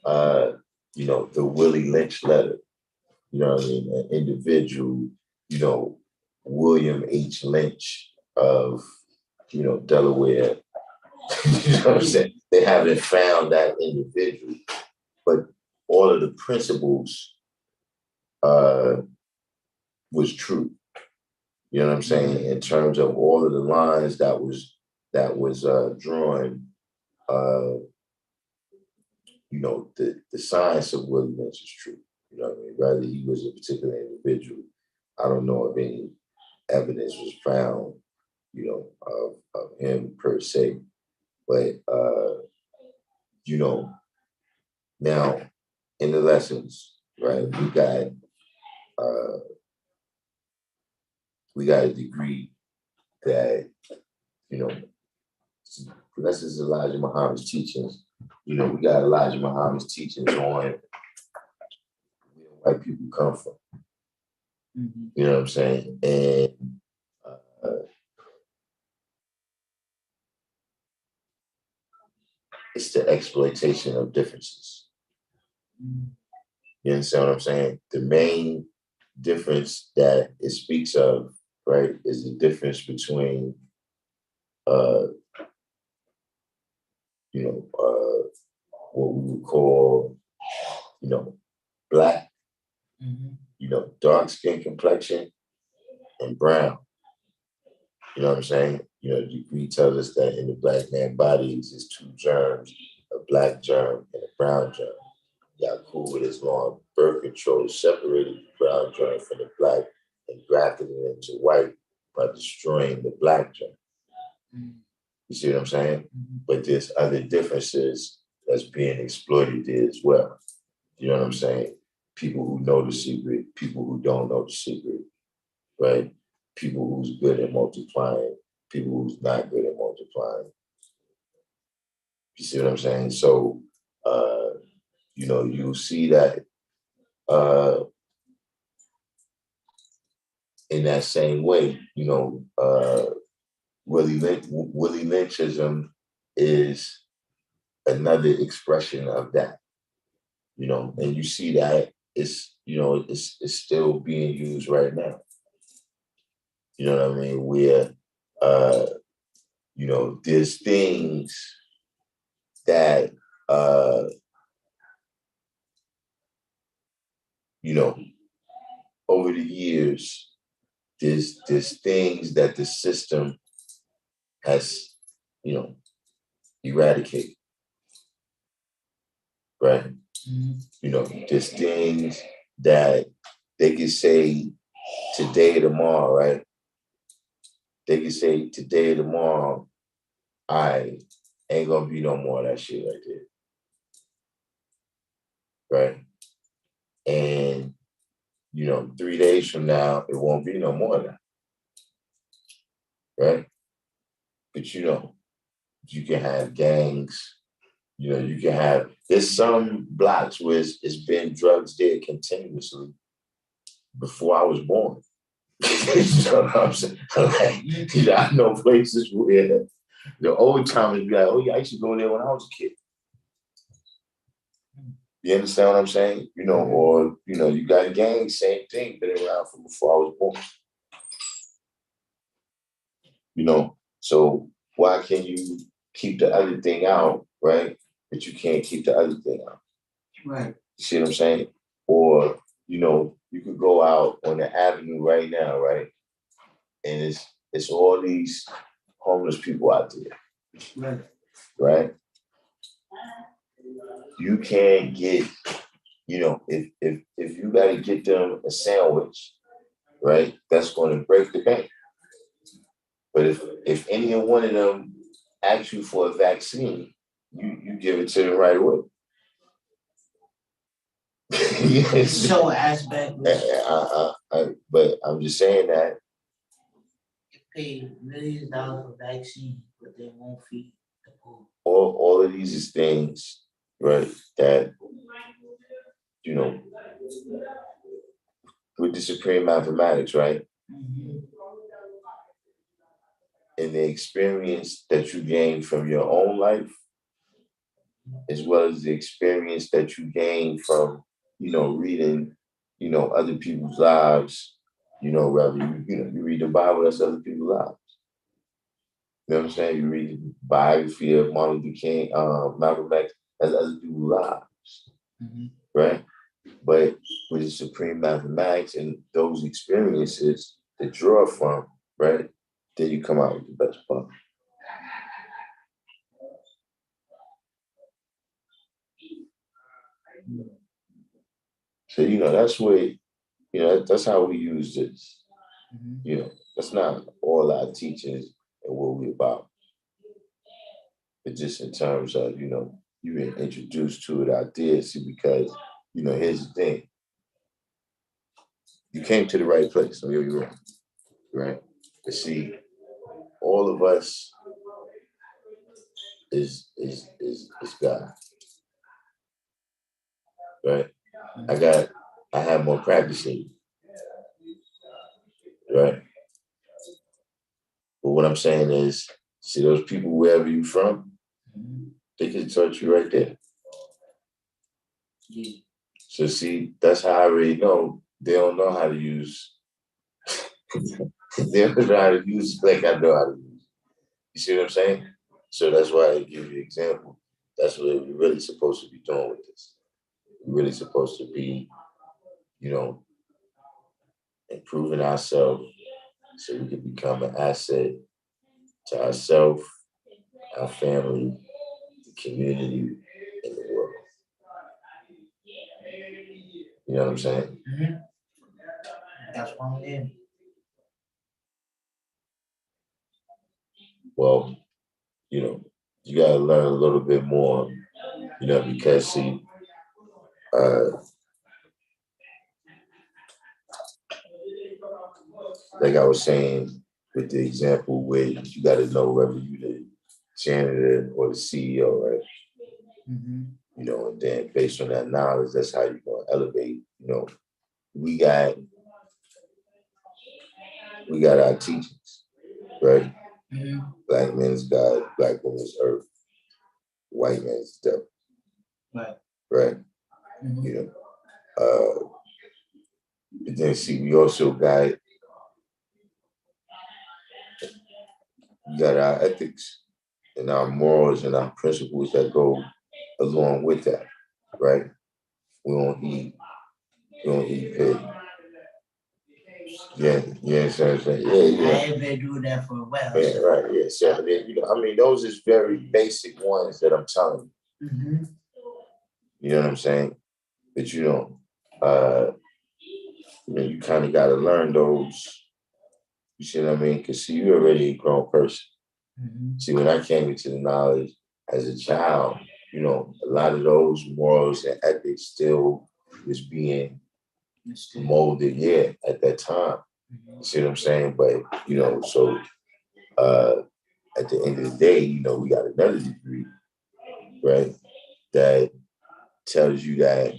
the Willie Lynch letter. You know what I mean? An individual, William H. Lynch of, Delaware. You know what I'm saying? They haven't found that individual, but all of the principles was true. You know what I'm saying? In terms of all of the lines that was drawn, the science of Willie Lynch is true. You know what I mean? Whether he was a particular individual, I don't know if any evidence was found, of him per se. But now in the lessons, right, we got a degree that, this is Elijah Muhammad's teachings. We got Elijah Muhammad's teachings on where white people come from. Mm-hmm. You know what I'm saying? And it's the exploitation of differences. Mm-hmm. You understand what I'm saying? The main difference that it speaks of, right, is the difference between, what we would call, black, dark skin complexion, and brown. You know what I'm saying? The degree tells us that in the black man body exists two germs, a black germ and a brown germ. Yakub, with his long birth control, separated the brown germ from the black and grafted it into white by destroying the black germ. Mm-hmm. You see what I'm saying? Mm-hmm. But there's other differences that's being exploited there as well. You know what I'm saying? People who know the secret, people who don't know the secret, right? People who's good at multiplying, people who's not good at multiplying. You see what I'm saying? So, you see that in that same way, Willie Lynchism is another expression of that, and you see that it's still being used right now. You know what I mean? Where, there's things that, over the years, there's things that the system has, eradicated, right? Mm-hmm. There's things that they can say today or tomorrow, right? They can say today or tomorrow, ain't gonna be no more of that shit right there. Right? And 3 days from now, it won't be no more of that. Right? But you can have gangs, you can have, there's some blocks where it's been drugs there continuously before I was born. You know what I'm saying? Like, I know places where the old timers be like, oh yeah, I used to go there when I was a kid. You understand what I'm saying? Or you got gangs, same thing, been around from before I was born. So why can you keep the other thing out, right? But you can't keep the other thing out. Right. You see what I'm saying? Or, you could go out on the avenue right now, right? And it's all these homeless people out there. Right. Right? You can't get, if you gotta get them a sandwich, right? That's gonna break the bank. But if any one of them asks you for a vaccine, you give it to them right away. It's so aspect. But I'm just saying that you pay millions of dollars for vaccine, but they won't feed the poor. All of these is things, right? That with the supreme mathematics, right? Mm-hmm. And the experience that you gain from your own life, as well as the experience that you gain from, reading, other people's lives, rather you read the Bible, that's other people's lives. You know what I'm saying? You read the biography of Martin Luther King, Malcolm X, that's other people's lives, right? But with the supreme mathematics and those experiences that draw from, right, then you come out with the best part. So, that's where, that's how we use this. That's not all our teachings and what we're about. But just in terms of, you've been introduced to it out there, see, because, here's the thing. You came to the right place, so you're wrong, right? But see, all of us is God, right? I have more practice in you, right? But what I'm saying is, see those people wherever you from, they can touch you right there. Yeah. So see, that's how I already know they don't know how to use. They don't know how to use like I know how to use. You see what I'm saying? So that's why I give you an example. That's what we're really supposed to be doing with this. We're really supposed to be, improving ourselves so we can become an asset to ourselves, our family, the community, and the world. You know what I'm saying? Mm-hmm. That's what I'm in. Well, you gotta learn a little bit more, because see, like I was saying with the example where you gotta know whether you the janitor or the CEO, right? Mm-hmm. And then based on that knowledge, that's how you're gonna elevate. We got our teachings, right? Mm-hmm. Black man's God, black woman's earth, white man's devil. Right. Right. Mm-hmm. But then see, we also got our ethics and our morals and our principles that go along with that, right? We don't eat pig. Yeah, so I'm saying, yeah. I ain't been doing that for a while. Yeah, right, yeah. So those is very basic ones that I'm telling you. Mm-hmm. You know what I'm saying? But you kind of got to learn those. You see what I mean? Because see, you're already a grown person. Mm-hmm. See, when I came into the knowledge, as a child, you know, a lot of those morals and ethics still was being molded, yeah, at that time. You see what I'm saying? But, you know, so at the end of the day, you know, we got another degree, right, that tells you that,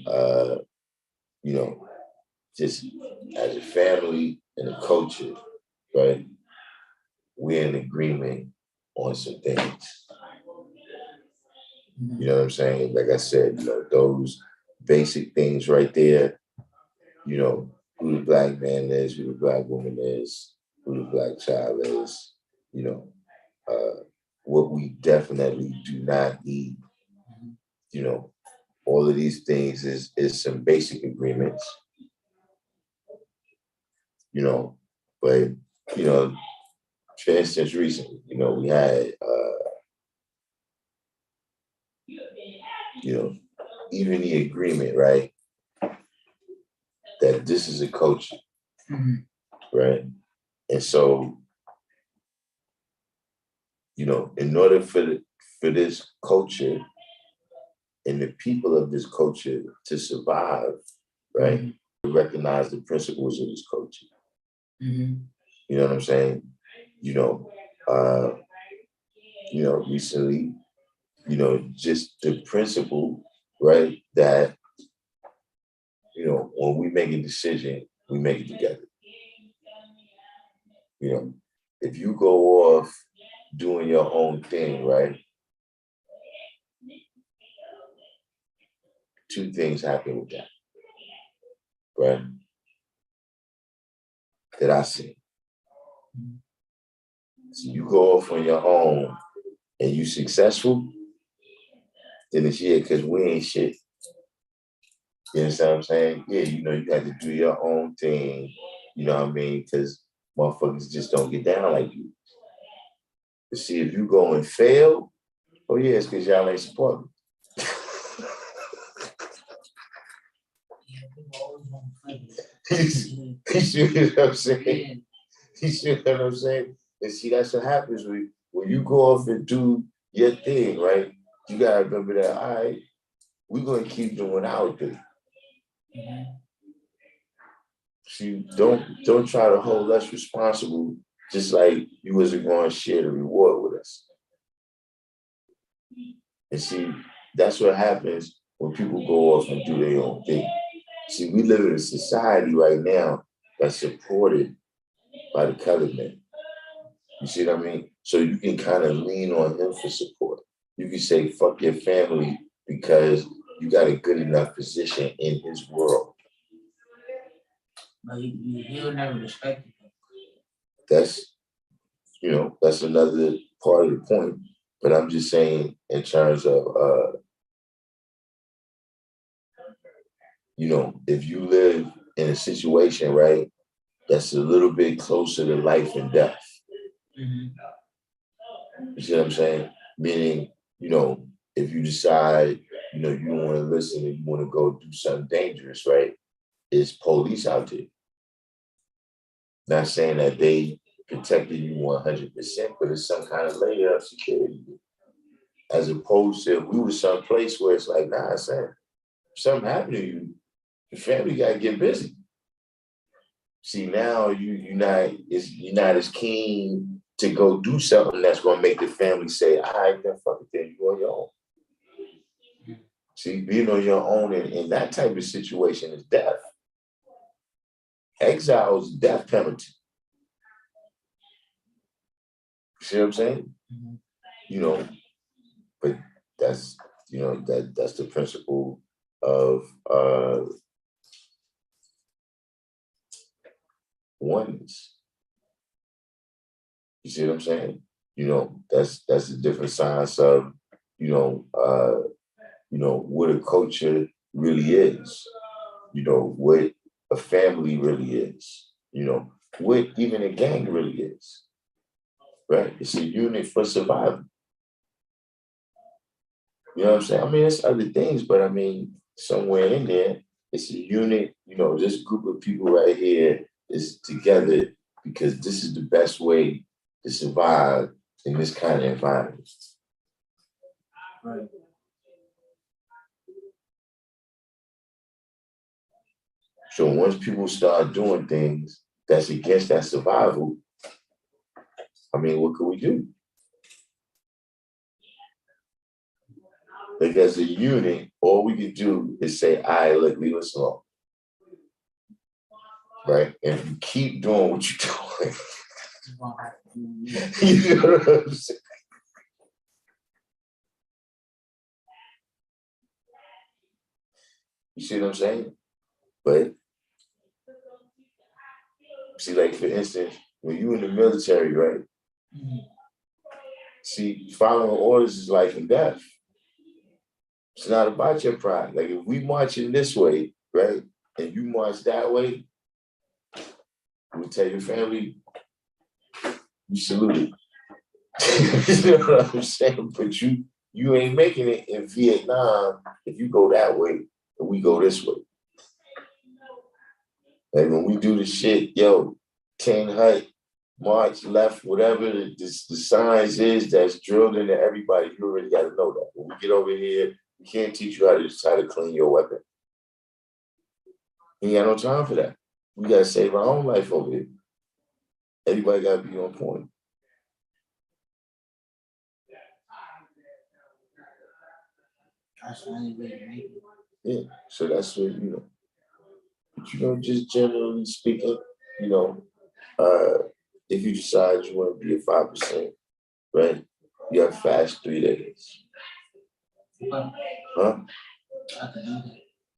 you know, just as a family and a culture, right, we're in agreement on some things. You know what I'm saying? Like I said, you know, those basic things right there, you know, who the black man is, who the black woman is, who the black child is, you know, what we definitely do not need. You know, all of these things is some basic agreements, you know, but, you know, for instance, recently, you know, we had, you know, even the agreement, right, that this is a culture, right? And so, you know, in order for this culture and the people of this culture to survive, right, to recognize the principles of this culture. You know what I'm saying? You know, recently, you know, just the principle, right, that, you know, when we make a decision, we make it together. You know, if you go off doing your own thing, right, two things happen with that, right, that I see. So you go off on your own and you successful, then it's yeah, because we ain't shit. You understand what I'm saying? Yeah, you know, you had to do your own thing, you know what I mean? Because motherfuckers just don't get down like you. But see, if you go and fail, oh yeah, it's because y'all ain't supporting. You see what I'm saying? You see what I'm saying? And see, that's what happens when you go off and do your thing, right? You gotta remember that, all right, we're gonna keep doing our thing. See, don't try to hold us responsible, just like you wasn't going to share the reward with us. And see, that's what happens when people go off and do their own thing. See, we live in a society right now that's supported by the colored man. You see what I mean? So you can kind of lean on him for support. You can say, fuck your family because you got a good enough position in his world. But he'll never respect you. That's, you know, that's another part of the point. But I'm just saying in terms of, you know, if you live in a situation, right, that's a little bit closer to life and death. You see what I'm saying? Meaning, you know, if you decide, you know, you don't want to listen and you want to go do something dangerous, right? It's police out there. Not saying that they protected you 100%, but it's some kind of layer of security. As opposed to if we were someplace where it's like, nah, son, if something happened to you, your family got to get busy. See, now you're not as keen to go do something that's going to make the family say, all right, then fuck it, then you on your own. See, being on your own in that type of situation is death. Exile is death penalty. See what I'm saying? You know, but that's, you know, that's the principle of oneness. You see what I'm saying? You know, that's a different science of, you know, what a culture really is. You know, what a family really is. You know, what even a gang really is. Right? It's a unit for survival. You know what I'm saying? I mean, it's other things, but I mean, somewhere in there, it's a unit. You know, this group of people right here is together because this is the best way to survive in this kind of environment. Right. So once people start doing things that's against that survival, I mean, what can we do? Like as a unit, all we can do is say, all right, look, leave us alone. Right? And if you keep doing what you're doing, you know what I'm saying? You see what I'm saying? But see, like for instance, when you in the military, right? Mm-hmm. See, following orders is life and death. It's not about your pride. Like if we marching this way, right, and you march that way, we tell your family, you salute it. You know what I'm saying? But you ain't making it in Vietnam if you go that way and we go this way. Like when we do the shit, yo, 10 height, march left, whatever the signs is that's drilled into everybody, you already got to know that. When we get over here, we can't teach you how to clean your weapon. We ain't got no time for that. We got to save our own life over here. Everybody got to be on point. That's the only way to make it. Yeah, so that's what, you know. But, you know, just generally speaking, you know, if you decide you want to be at 5%, right, you have fast 3 days. Huh?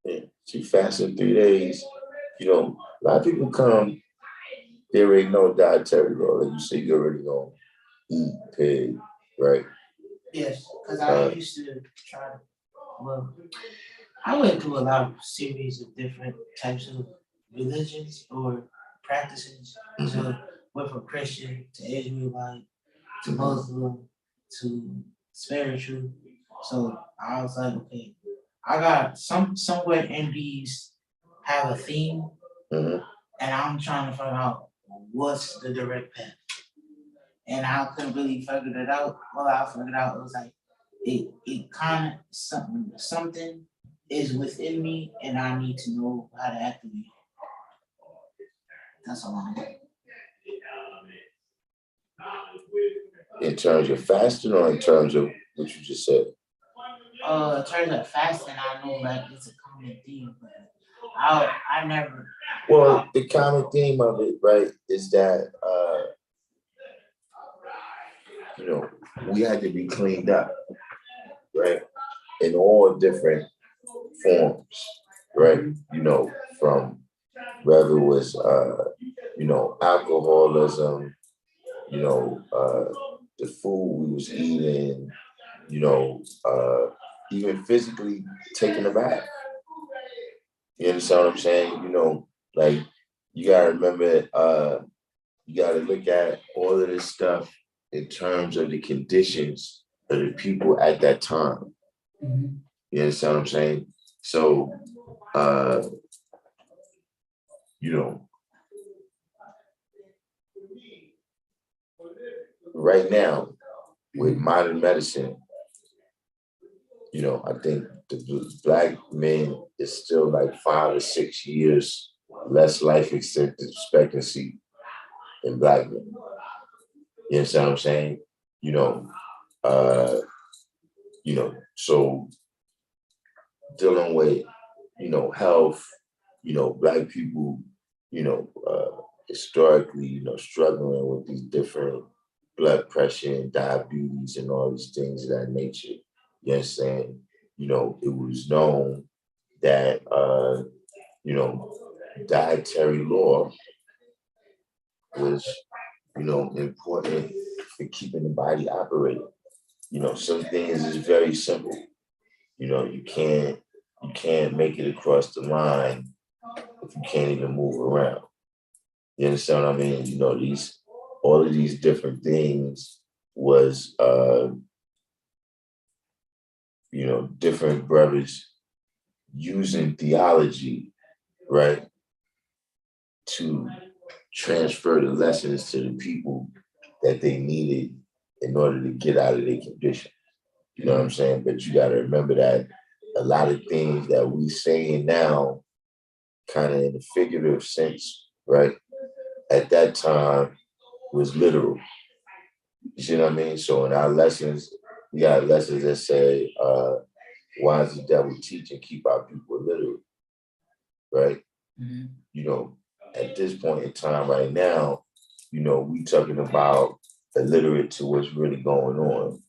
Yeah, so you fast in 3 days. You know, a lot of people come, they already know dietary law. Like you say, you already know eat pig, right? Yes, because I used to try to, well, I went through a lot of series of different types of religions or practices. So went from Christian to Israelite to Muslim to spiritual. So I was like, okay, I got somewhere in these have a theme, and I'm trying to figure out what's the direct path. And I couldn't really figure it out. Well, I figured out it was like it kind of something is within me, and I need to know how to activate it. That's all I know. In terms of fasting or in terms of what you just said? In terms of fasting, I know like it's a common theme, but I never. Well, the common theme of it, right, is that you know, we had to be cleaned up, right, in all different forms, right? You know, from whether it was you know, alcoholism, you know, the food we was eating, you know, even physically taking a bath. You understand what I'm saying? You know, like you gotta remember, you gotta look at all of this stuff in terms of the conditions of the people at that time. You understand what I'm saying? So, you know, right now with modern medicine, you know, I think the Black men is still like 5 or 6 years less life expectancy than Black men. You understand what I'm saying? You know, so dealing with, you know, health, you know, Black people, you know, historically, you know, struggling with these different blood pressure and diabetes and all these things of that nature. You understand? You know, it was known that, you know, dietary law was, you know, important for keeping the body operating. You know, some things is very simple. You know, you can't make it across the line if you can't even move around. You understand what I mean? You know, all of these different things was you know, different brothers using theology, right, to transfer the lessons to the people that they needed in order to get out of their condition. You know what I'm saying? But you got to remember that a lot of things that we saying now, kind of in a figurative sense, right? At that time was literal. You see what I mean? So in our lessons, we got lessons that say, why is the devil teach and keep our people illiterate? Right? Mm-hmm. You know, at this point in time right now, you know, we talking about illiterate to what's really going on.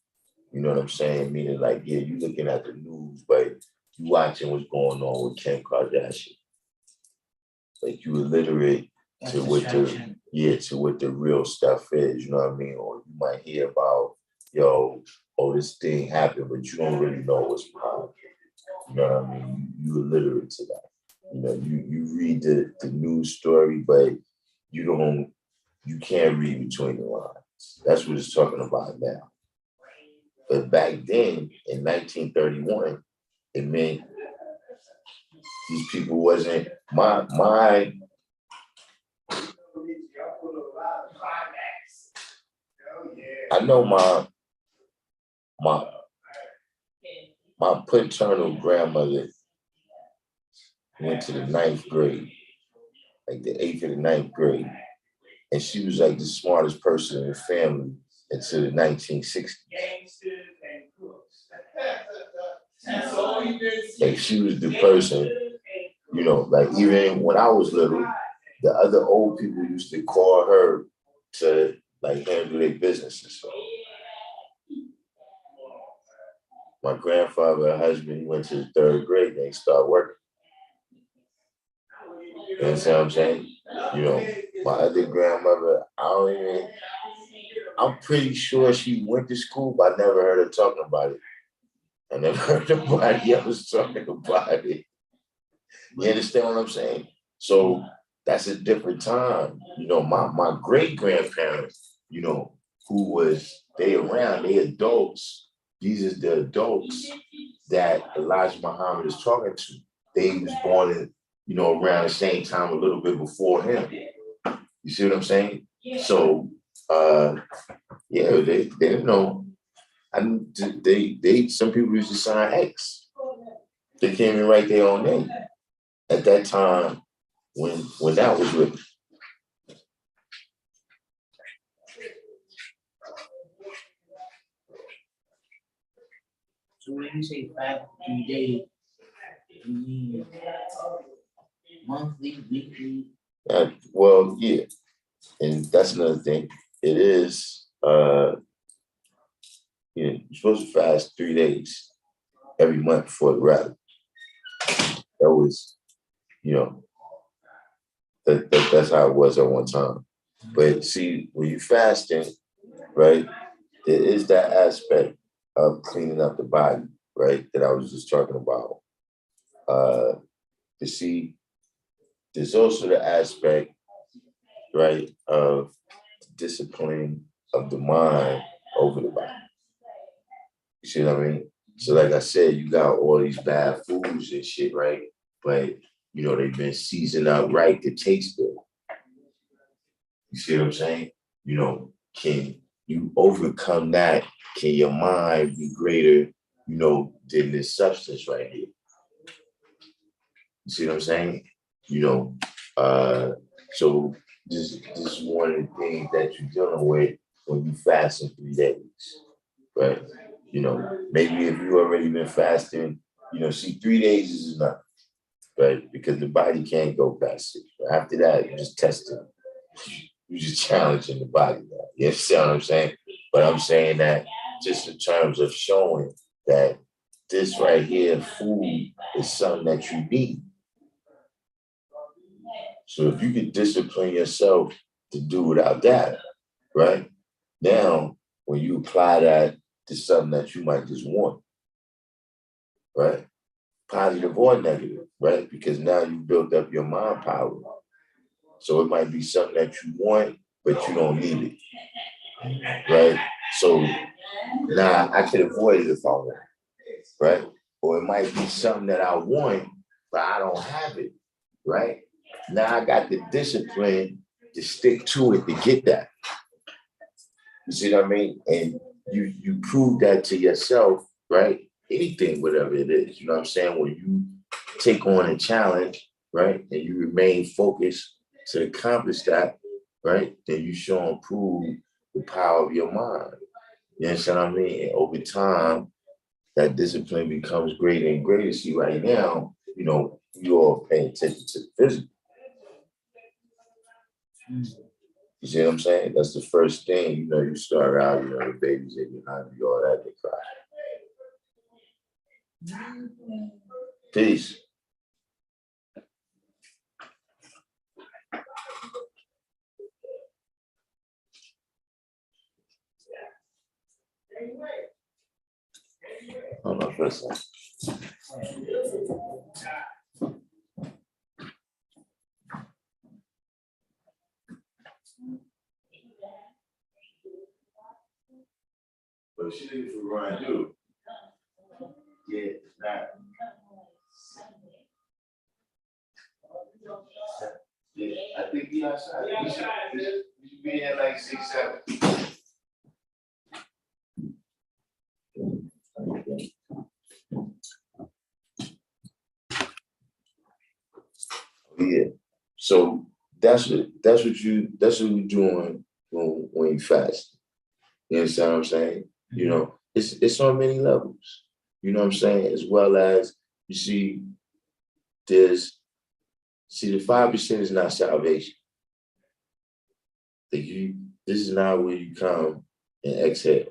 You know what I'm saying? Meaning like, yeah, you looking at the news, but you watching what's going on with Kim Kardashian. Like you illiterate to what the real stuff is, you know what I mean? Or you might hear about, this thing happened, but you don't really know what's behind it. You know what I mean? You illiterate to that. You know, you read the news story, but you can't read between the lines. That's what it's talking about now. But back then, in 1931, it meant these people wasn't my. I know my paternal grandmother went to the ninth grade, like the 8th or the ninth grade, and she was like the smartest person in the family until the 1960s. Like she was the person, you know, like even when I was little, the other old people used to call her to like handle their businesses. So my grandfather, her husband, he went to the 3rd grade and he started working. You understand what I'm saying? You know, my other grandmother, I'm pretty sure she went to school, but I never heard her talking about it. I never heard nobody else talking about it. You understand what I'm saying? So that's a different time. You know, my great grandparents, you know, they adults. These are the adults that Elijah Muhammad is talking to. They was born in, you know, around the same time, a little bit before him. You see what I'm saying? So, they you know, and they some people used to sign X. They can't even write their own name at that time when that was written. So when you say 5 days, you mean monthly, weekly? Well, yeah, and that's another thing. It is, you're supposed to fast 3 days every month before the rally. That was, you know, that's how it was at one time. But see, when you fasting, right, there is that aspect of cleaning up the body, right, that I was just talking about. You see, there's also the aspect, right, of discipline of the mind over the body. You see what I mean? So like I said, you got all these bad foods and shit, right? But, you know, they've been seasoned up right to taste good. You see what I'm saying? You know, can you overcome that? Can your mind be greater, you know, than this substance right here? You see what I'm saying? You know, so this is one of the things that you're dealing with when you fast in 3 days, right? You know, maybe if you already been fasting, you know, 3 days is enough, right? Because the body can't go past it. After that, you just test it. You're just challenging the body. Now. You understand what I'm saying? But I'm saying that just in terms of showing that this right here, food, is something that you need. So if you can discipline yourself to do without that, right? Now, when you apply that to something that you might just want, right? Positive or negative, right? Because now you built up your mind power. So it might be something that you want, but you don't need it, right? So now I could avoid it if I want, right? Or it might be something that I want, but I don't have it, right? Now I got the discipline to stick to it to get that. You see what I mean? And you prove that to yourself right? Anything, whatever it is, you know what I'm saying? When you take on a challenge, right, and you remain focused to accomplish that, right, then you show and prove the power of your mind. You understand what I mean? And over time, that discipline becomes greater and greater. See, right now, you know, you all paying attention to the physical. You see what I'm saying? That's the first thing, you know, you start out, you know, the babies in behind you, all that, they cry. Peace. Oh, my first one. But she did it for Ryan too. Yeah, it's not. Yeah, I think he outside. We should be in like 6, 7. Yeah. So that's what we're doing when you fast. You understand what I'm saying? You know, it's on many levels. You know what I'm saying? As well as you see, the 5% is not salvation. This is not where you come and exhale.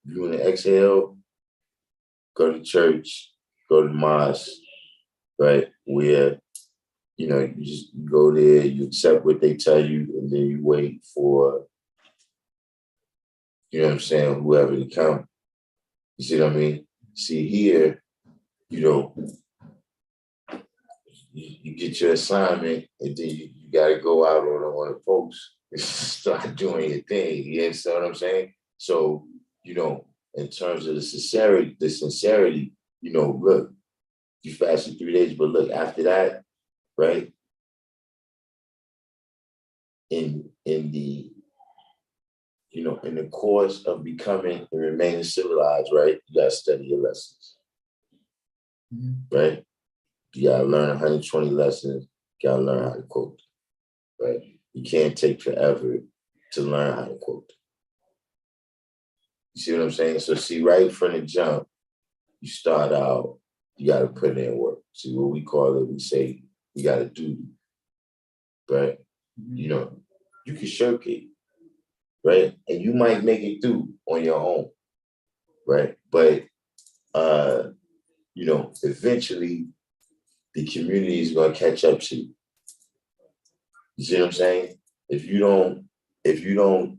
You want to exhale, go to church, go to mosque, right? Where, you know, you just go there, you accept what they tell you, and then you wait for, you know what I'm saying, whoever to come. You see what I mean? See here, you know, you get your assignment, and then you got to go out on a post and start doing your thing. You understand what I'm saying? So, you know, in terms of the sincerity, you know, look, you fasted 3 days, but look, after that, right? In the, you know, in the course of becoming and remaining civilized, right? You gotta study your lessons, right? You gotta learn 120 lessons. You gotta learn how to quote, right? You can't take forever to learn how to quote. You see what I'm saying? So see, right from the jump, you start out, you gotta put in work. See what we call it, we say you gotta do, right? You know, you can shirk it, right? And you might make it through on your own, right? But you know, eventually the community is gonna catch up to you. You see what I'm saying? If you don't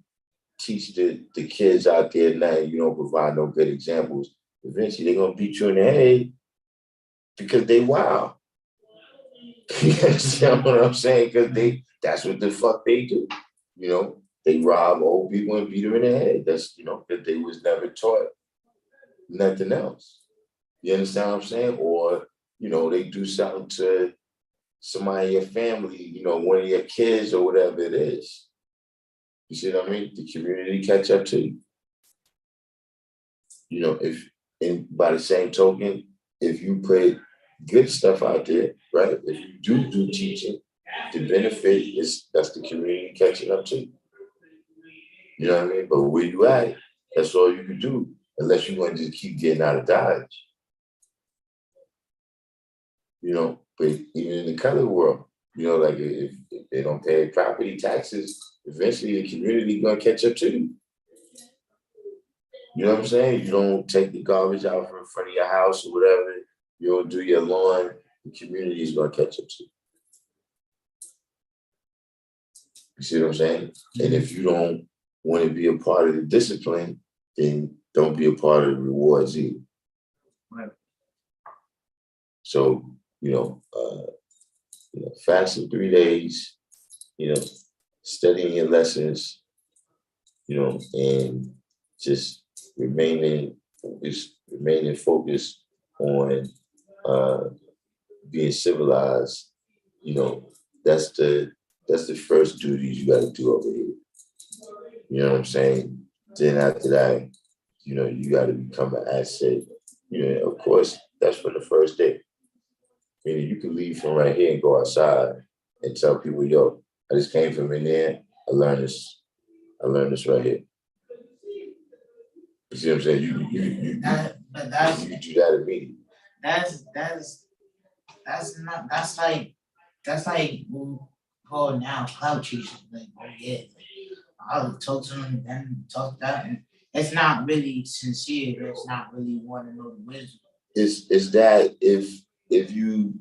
teach the kids out there now, you don't provide no good examples, eventually they're gonna beat you in the head because they wild. You understand what I'm saying? Because that's what the fuck they do. You know, they rob old people and beat them in the head. That's, you know, that they was never taught nothing else. You understand what I'm saying? Or, you know, they do something to somebody in your family, you know, one of your kids or whatever it is. You see what I mean? The community catch up to you. You know, and by the same token, if you put good stuff out there, right? If you do teaching, the benefit is that's the community catching up to you. You know what I mean? But where you at, that's all you can do, unless you want to just keep getting out of Dodge. You know, but even in the color world, you know, like if they don't pay property taxes, eventually the community gonna catch up to you. You know what I'm saying? You don't take the garbage out from in front of your house or whatever. You don't do your lawn. The community is gonna catch up to you. You see what I'm saying? And if you don't want to be a part of the discipline, then don't be a part of the rewards either. Right. So, you know, fasting 3 days, you know, studying your lessons, you know, and just remaining focused on being civilized, you know, that's the first duties you got to do over here. You know what I'm saying? Then after that, you got to become an asset. Of course, that's for the first day. Meaning you can leave from right here and go outside and tell people, yo, I just came from in there. I learned this right here. You see what I'm saying? You do that immediately. That's like going now cloud chasing. Like, oh yeah, I'll talk to them, then talk that, and it's not really sincere. It's not really want to know the wisdom. It's that if you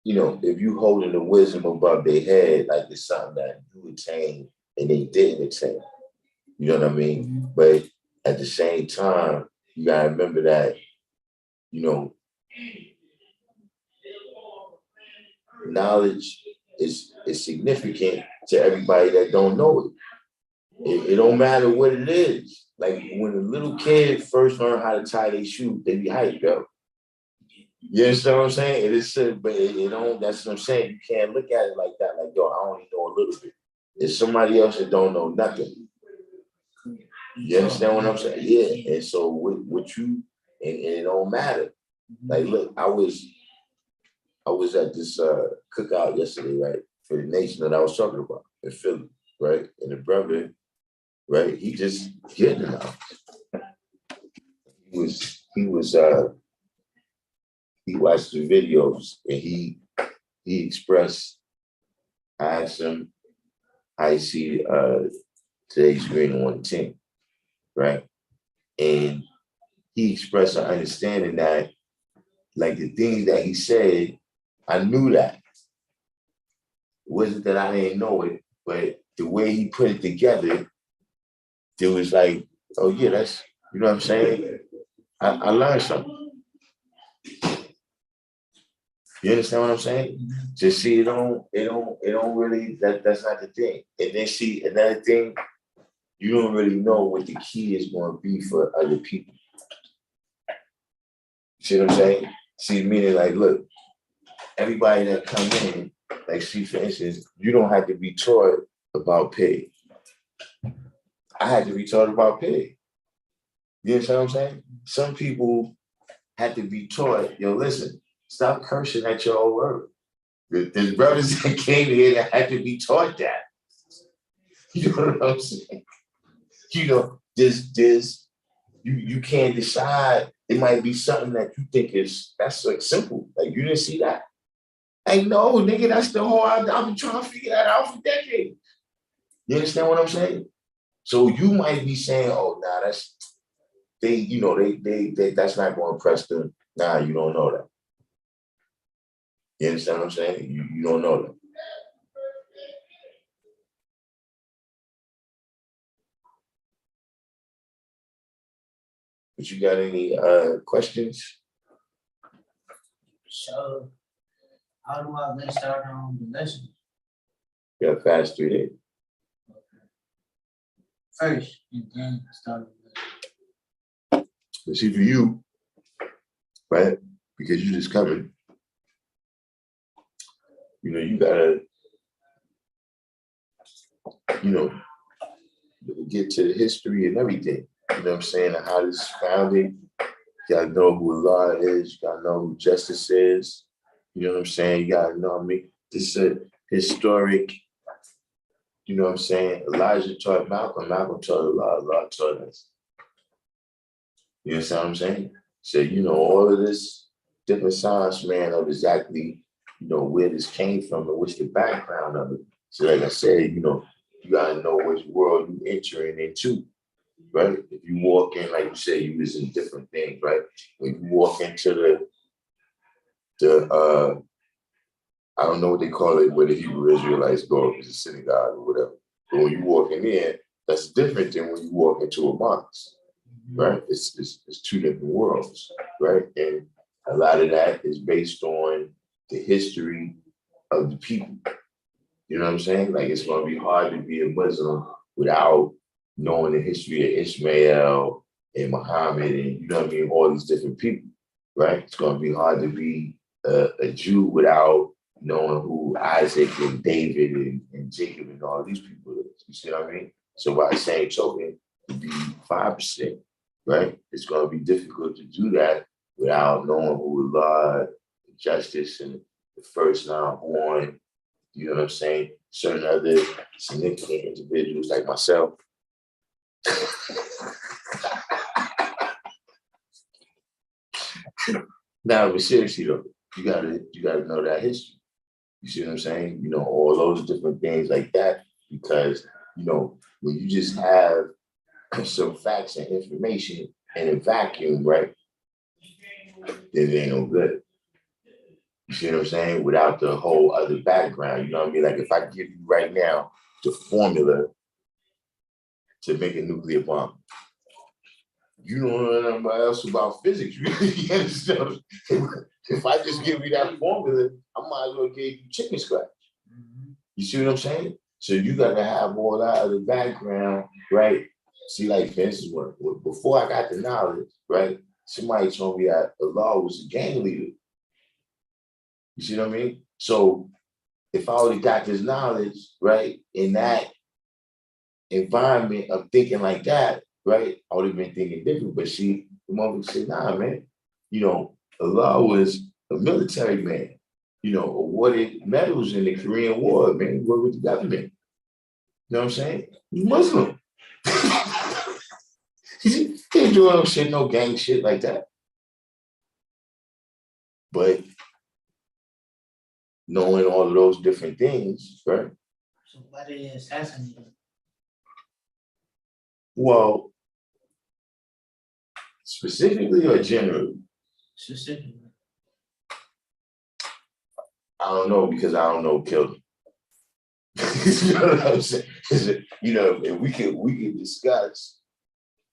if you holding the wisdom above their head, like it's something that you attain and they didn't attain. You know what I mean? Mm-hmm. But at the same time, you gotta remember that, knowledge is significant to everybody that don't know it. It don't matter what it is. Like when a little kid first learn how to tie their shoe, they be hyped, yo. You understand what I'm saying? It is, but it don't. That's what I'm saying. You can't look at it like that. Like, yo, I only know a little bit. There's somebody else that don't know nothing. You understand what I'm saying? Yeah. And so with you, and it don't matter. Like, look, I was at this cookout yesterday, right, for the nation that I was talking about in Philly, right, and the brother, right, he just getting it out. He watched the videos and he expressed. I asked him how he see today's green on the team, right? And he expressed an understanding that, like, the things that he said, I knew that. It wasn't that I didn't know it, but the way he put it together, it was like, oh yeah, that's, you know what I'm saying? I learned something. You understand what I'm saying? Just see, it don't really, that's not the thing. And then see, another thing, you don't really know what the key is going to be for other people. See what I'm saying? See, meaning like, look, everybody that come in, like, see, for instance, you don't have to be taught about pig. I had to be taught about pig. You understand what I'm saying? Some people had to be taught, yo, listen, stop cursing at your own word. There's brothers that came here that had to be taught that. You know what I'm saying? There's you can't decide. It might be something that you think that's like simple. Like, you didn't see that. Like, no, nigga, that's the whole, I've been trying to figure that out for decades. You understand what I'm saying? So you might be saying, oh, nah, that's, they that's not going to impress them. Nah, you don't know that. You understand what I'm saying? You don't know that. But you got any questions? So, how do I get started on the lesson? You got fast 3 days. Okay. First, and then start the lesson. But see, for you, right? Because you discovered, you gotta, get to the history and everything. You know what I'm saying? And how this is founded. You gotta know who Allah is. You gotta know who justice is. You know what I'm saying? You gotta know, this is a historic, you know what I'm saying? Elijah taught Malcolm. Malcolm taught Allah. Allah taught us. You understand what I'm saying? So, all of this different science, man, of exactly, where this came from and what's the background of it. So, like I said, you gotta know which world you entering into. Right? If you walk in, like you said, you was in different things, right? When you walk into the I don't know what they call it where the Hebrew Israelites go, if it's a synagogue or whatever. But when you walk in, that's different than when you walk into a mosque, right? It's two different worlds, right? And a lot of that is based on the history of the people. You know what I'm saying? Like, it's going to be hard to be a Muslim without knowing the history of Ishmael and Muhammad and, you know what I mean, all these different people, right? It's going to be hard to be a Jew without knowing who Isaac and David and Jacob and all these people is. You see what I mean? So by the same token, to be 5%, right? It's going to be difficult to do that without knowing who Allah, justice, and the first now born, you know what I'm saying? Certain other significant individuals like myself. Now, but seriously though, you gotta know that history. You see what I'm saying? You know, all those different things like that, because you know, when you just have some facts and information in a vacuum, right? Then it ain't no good. You see what I'm saying? Without the whole other background, you know what I mean? Like if I give you right now the formula to make a nuclear bomb, you don't know nothing else about physics, really. You understand? If I just give you that formula, I might as well give you chicken scratch. You see what I'm saying? So you got to have all that other background, right? See, like for instance, before I got the knowledge, right? Somebody told me that Allah was a gang leader. You see what I mean? So if I already got this knowledge, right, in that environment of thinking like that, right, I would have been thinking different. But see, the motherfucker said, nah, man, you know, Allah was a military man, you know, awarded medals in the Korean War, man. He worked with the government. You know what I'm saying? He's Muslim. He ain't doing no shit, no gang shit like that. But knowing all of those different things, right? So why did they assassinate him? Well, specifically or generally? Specifically. I don't know because I don't know who killed him. You know what I'm saying? You know, and we can discuss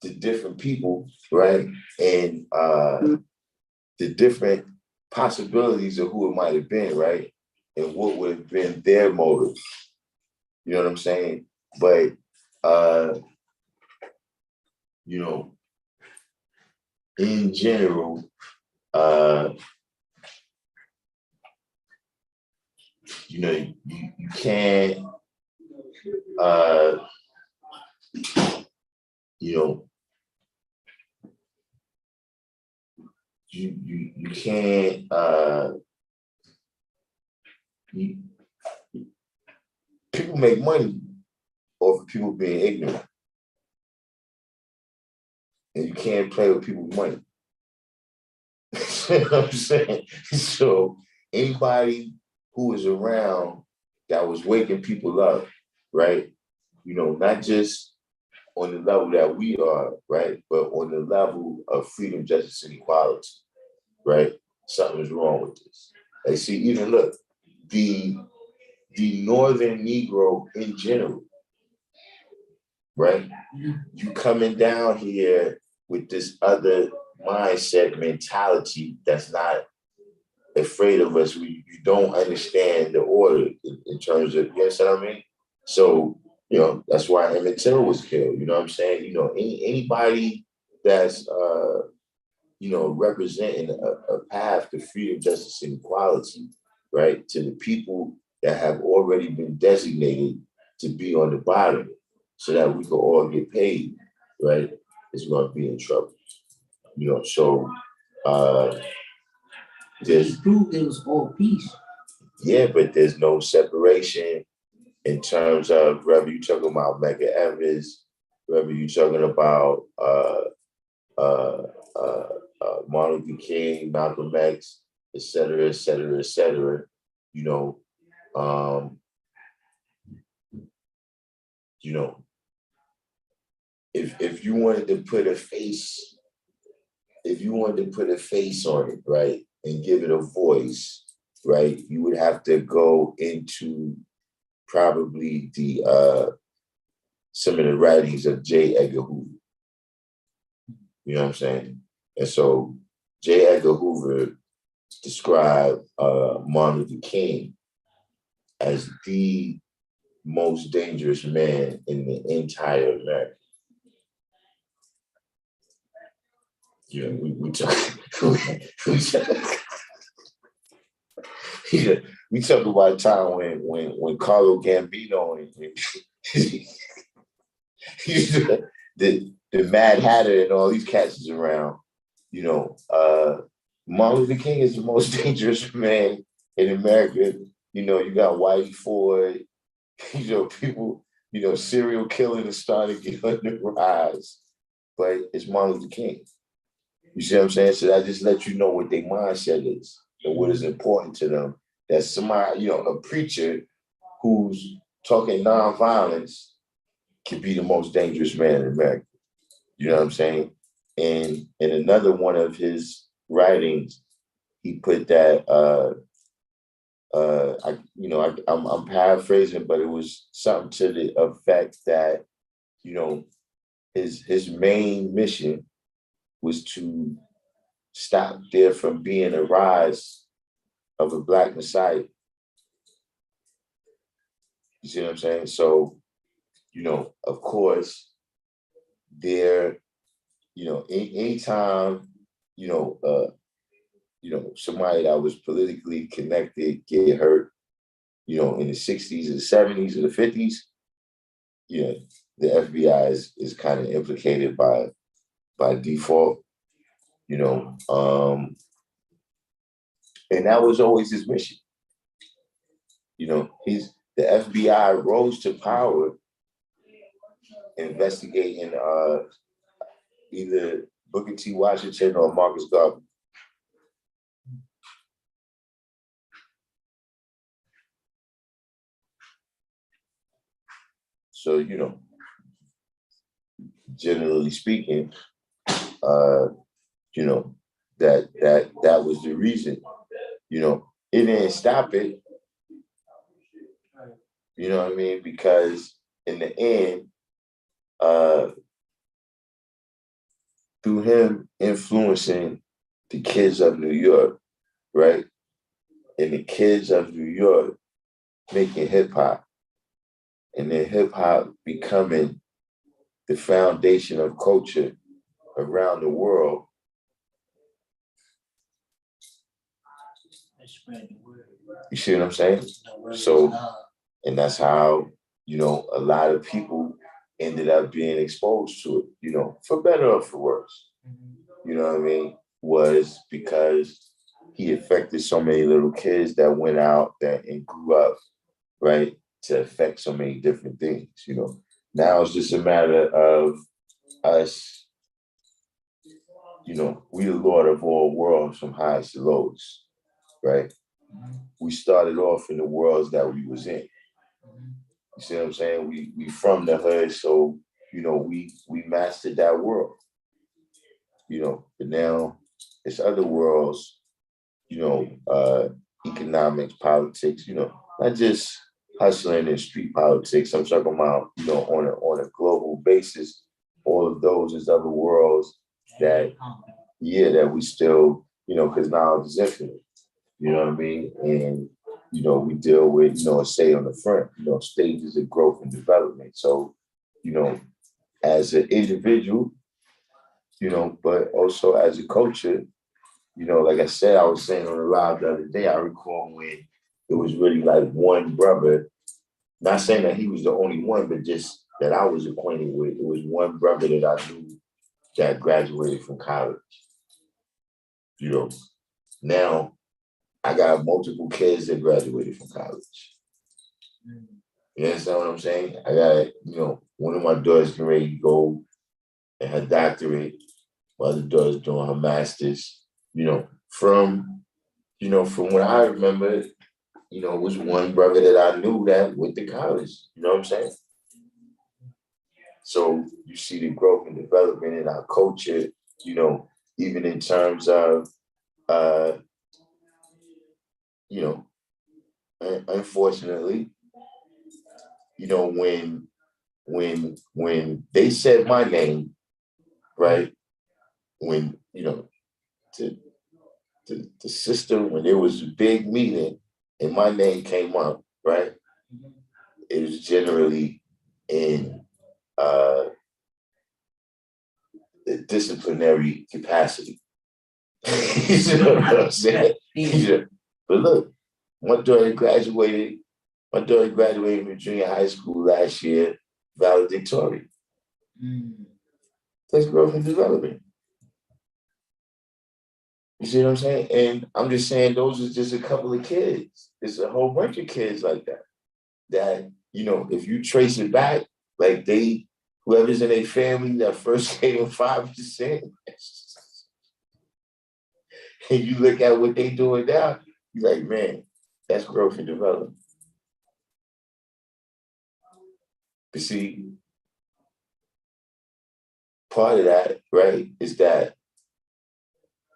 the different people, right? And the different possibilities of who it might have been, right? And what would have been their motive. You know what I'm saying? But you know, in general, you know, you can't you know, you can't people make money off of people being ignorant. And you can't play with people's money. You know what I'm saying? So anybody who was around that was waking people up, right? You know, not just on the level that we are, right? But on the level of freedom, justice, and equality, right? Something's wrong with this. Like, see, even look, the Northern Negro in general, right? You coming down here with this other mindset mentality that's not afraid of us. You don't understand the order in terms of, you understand what I mean? So, you know, that's why Emmett Till was killed. You know what I'm saying? You know, anybody that's, you know, representing a path to freedom, justice, and equality, right? To the people that have already been designated to be on the bottom so that we can all get paid, right? Is going to be in trouble. You know, so There's proved it was all peace. Yeah, but there's no separation in terms of whether you're talking about Medgar Evers, whether you're talking about Martin Luther King, Malcolm X, et cetera, et cetera, et cetera. You know, if you wanted to put a face, on it, right, and give it a voice, right, you would have to go into probably some of the writings of J. Edgar Hoover. You know what I'm saying? And so J. Edgar Hoover described Martin Luther King as the most dangerous man in the entire America. You know, we talk about a time when Carlo Gambino and the Mad Hatter and all these cats is around, you know, Martin Luther King is the most dangerous man in America. You know, you got Whitey Ford, you know, people, you know, serial killing is starting to get on the rise, but it's Martin Luther King. You see what I'm saying? So that just lets you know what their mindset is and what is important to them. That somebody, you know, a preacher who's talking nonviolence can be the most dangerous man in America. You know what I'm saying? And in another one of his writings, he put that I'm paraphrasing, but it was something to the effect that, you know, his main mission was to stop there from being a rise of a Black Messiah. You see what I'm saying? So, you know, of course, there, you know, anytime, somebody that was politically connected get hurt, you know, in the 60s or the 70s or the 50s, you know, the FBI is kind of implicated by default, you know, and that was always his mission. You know, the FBI rose to power investigating either Booker T. Washington or Marcus Garvey. So, you know, generally speaking, you know, that was the reason. You know, it didn't stop it. You know what I mean? Because in the end, through him influencing the kids of New York, right? And the kids of New York making hip hop, and then hip hop becoming the foundation of culture around the world. You see what I'm saying? So, and that's how, you know, a lot of people ended up being exposed to it, you know, for better or for worse. You know what I mean? Was because he affected so many little kids that went out that and grew up, right, to affect so many different things, you know. Now it's just a matter of us, you know, we the Lord of all worlds from highs to lows, right? We started off in the worlds that we was in. You see what I'm saying? We from the hood, so, you know, we mastered that world, you know, but now it's other worlds, you know, economics, politics, you know, not just hustling and street politics. I'm talking about, you know, on a global basis, all of those is other worlds that we still, you know, because knowledge is infinite. You know what I mean? And, you know, we deal with, you know, say on the front, you know, stages of growth and development. So, you know, as an individual, you know, but also as a culture, you know, like I said, I was saying on the live the other day, I recall when it was really like one brother, not saying that he was the only one, but just that I was acquainted with. It was one brother that I knew that graduated from college. You know, now I got multiple kids that graduated from college. You understand what I'm saying? I got, you know, one of my daughters getting ready to go and her doctorate. My other daughter's doing her master's. You know, from what I remember, you know, it was one brother that I knew that went to college. You know what I'm saying? So you see the growth and development in our culture, you know, even in terms of, you know, unfortunately, you know, when they said my name, right? When, you know, the system, when there was a big meeting and my name came up, right? It was generally in the disciplinary capacity. You know what I'm saying? Yeah. But look, my daughter graduated from junior high school last year, valedictorian. That's growth and development. You see what I'm saying? And I'm just saying those are just a couple of kids. It's a whole bunch of kids like that. That, if you trace it back, like whoever's in a family that first came 5%, and you look at what they doing now, you're like, man, that's growth and development. But see, part of that, right, is that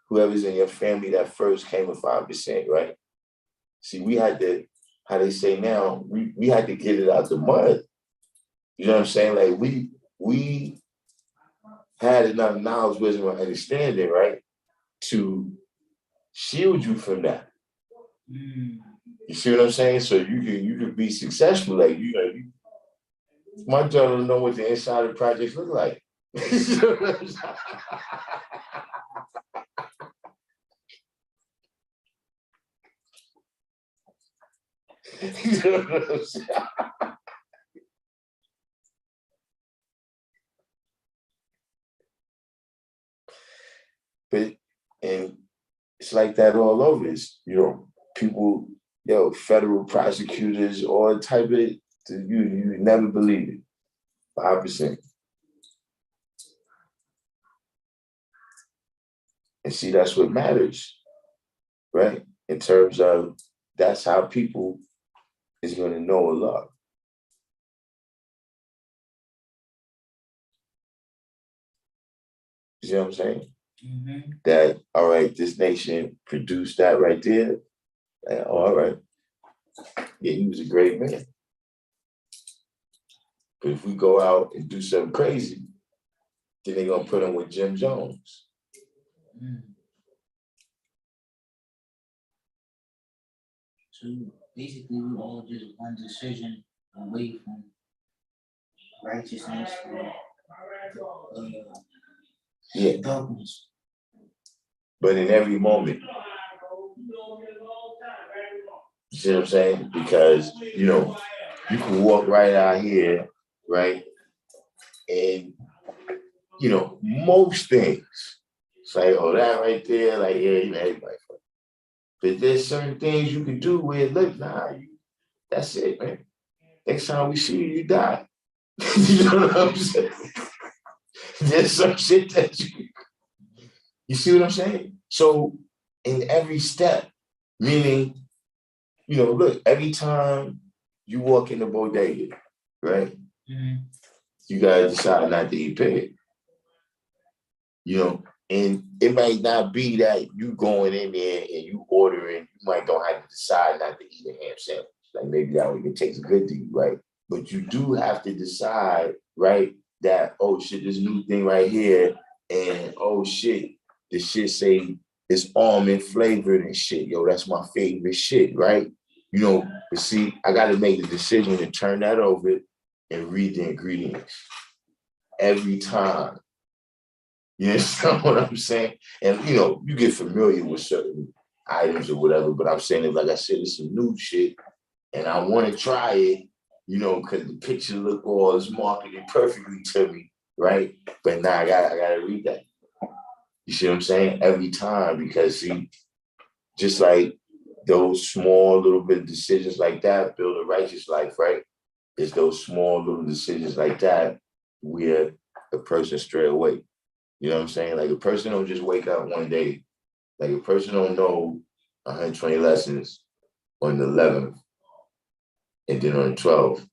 whoever's in your family that first came with 5%, right? See, we had to, how they say now, we had to get it out the mud. You know what I'm saying? Like we had enough knowledge, wisdom, and understanding, right, to shield you from that. You see what I'm saying? So you can be successful. Like my daughter don't know what the inside of projects look like. But and it's like that all over. It's, people, federal prosecutors, all type of you never believe it. 5%. And see, that's what matters, right? In terms of that's how people is going to know Allah. You see what I'm saying? Mm-hmm. That, all right, this nation produced that right there. Like, all right. Yeah, he was a great man. But if we go out and do something crazy, then they're going to put him with Jim Jones. So basically, we all just one decision away from righteousness and darkness. But in every moment, you see what I'm saying? Because, you can walk right out here, right? And, most things, it's like, oh, that right there, like, yeah, everybody. But there's certain things you can do where, look, that's it, man. Next time we see you, you die. You know what I'm saying? There's some shit that you see what I'm saying? So in every step, meaning, look, every time you walk in the bodega, right? Mm-hmm. You gotta decide not to eat pig. And it might not be that you going in there and you ordering, you might don't have to decide not to eat a ham sandwich. Like maybe that one can taste good to you, right? But you do have to decide, right, that, oh shit, this new thing right here, and oh shit, this shit say it's almond flavored and shit. Yo, that's my favorite shit, right? But see, I gotta make the decision to turn that over and read the ingredients every time. You understand what I'm saying? And you get familiar with certain items or whatever, but I'm saying, like I said, it's some new shit, and I want to try it, because the picture look all is marketed perfectly to me, right? But now I gotta read that. You see what I'm saying? Every time, because see, just like those small little bit of decisions like that build a righteous life, right? It's those small little decisions like that where a person stray away. You know what I'm saying? Like a person don't just wake up one day. Like a person don't know 120 lessons on the 11th, and then on the 12th,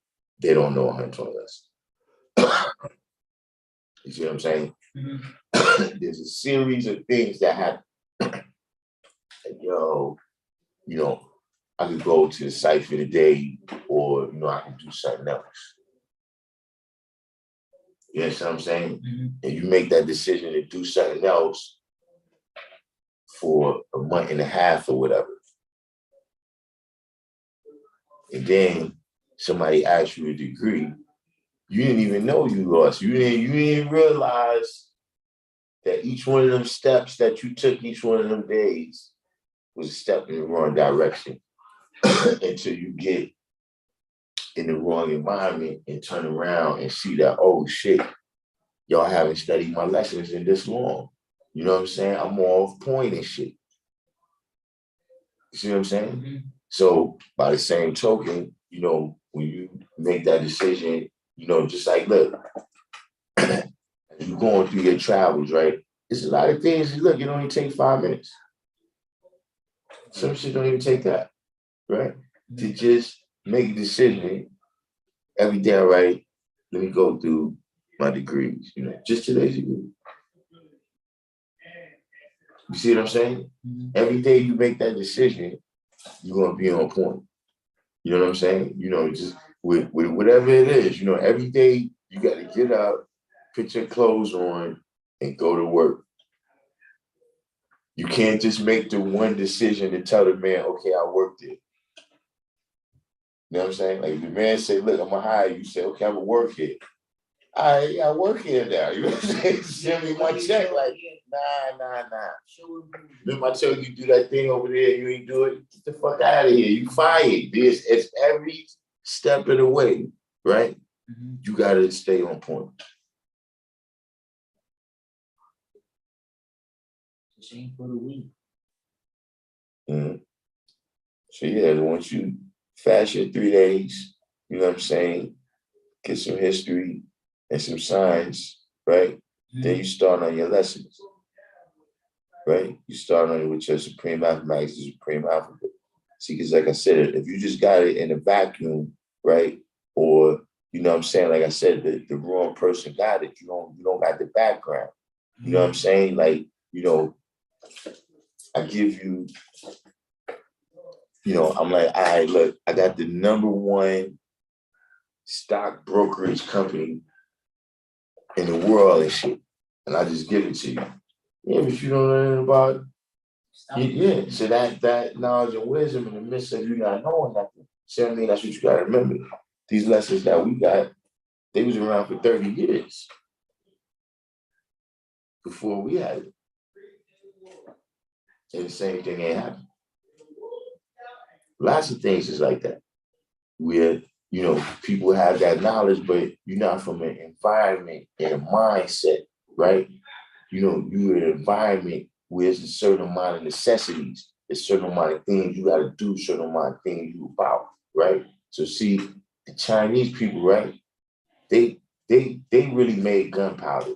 they don't know 120 lessons. You see what I'm saying? Mm-hmm. There's a series of things that happen. Like, I could go to the site for the day, or I can do something else. You know what I'm saying? Mm-hmm. And you make that decision to do something else for a month and a half or whatever. And then somebody asks you a degree, you didn't even know you lost. You didn't realize that each one of them steps that you took each one of them days was a step in the wrong direction until you get in the wrong environment and turn around and see that, oh shit, y'all haven't studied my lessons in this long. You know what I'm saying? I'm more off point and shit. You see what I'm saying? Mm-hmm. So by the same token, you know, when you make that decision, you know, just like, look, you're going through your travels, right? There's a lot of things, look, it only take 5 minutes. Some shit don't even take that, right? Mm-hmm. To just make a decision every day, all right, let me go through my degrees, you know, just today's degree. You see what I'm saying? Mm-hmm. Every day you make that decision, you're going to be on point. You know what I'm saying? You know, just with whatever it is, you know, every day you got to get up, put your clothes on, and go to work. You can't just make the one decision and tell the man, okay, I worked it. You know what I'm saying? Like if the man say, look, I'm going to hire you. You say, okay, I'm going to work here. I work here now. You know what I'm saying? Send me my check. Like, nah. Remember I told you do that thing over there, you ain't do it? Get the fuck out of here. You fired. It's every step of the way, right? Mm-hmm. You got to stay on point. This ain't for the week. Mm-hmm. So yeah, once you fast your 3 days, you know what I'm saying? Get some history and some science, right? Mm-hmm. Then you start on your lessons, right? You start on it with your supreme mathematics, the supreme alphabet. See, because like I said, if you just got it in a vacuum, right? Or, you know what I'm saying? Like I said, the wrong person got it. You don't got the background. You know what I'm saying? Like, you know, I give you, you know, I'm like, all right, look, I got the #1 stock brokerage company in the world and shit. And I just give it to you. Yeah, but you don't know anything about it. Yeah, so that knowledge and wisdom in the midst of you not knowing nothing. See what I mean? That's what you got to remember. These lessons that we got, they was around for 30 years before we had it. And the same thing ain't happened. Lots of things is like that. Where, you know, people have that knowledge, but you're not from an environment and a mindset, right? You know, you're in an environment where there's a certain amount of necessities, a certain amount of things you got to do, certain amount of things you about, right? So see, the Chinese people, right? They really made gunpowder.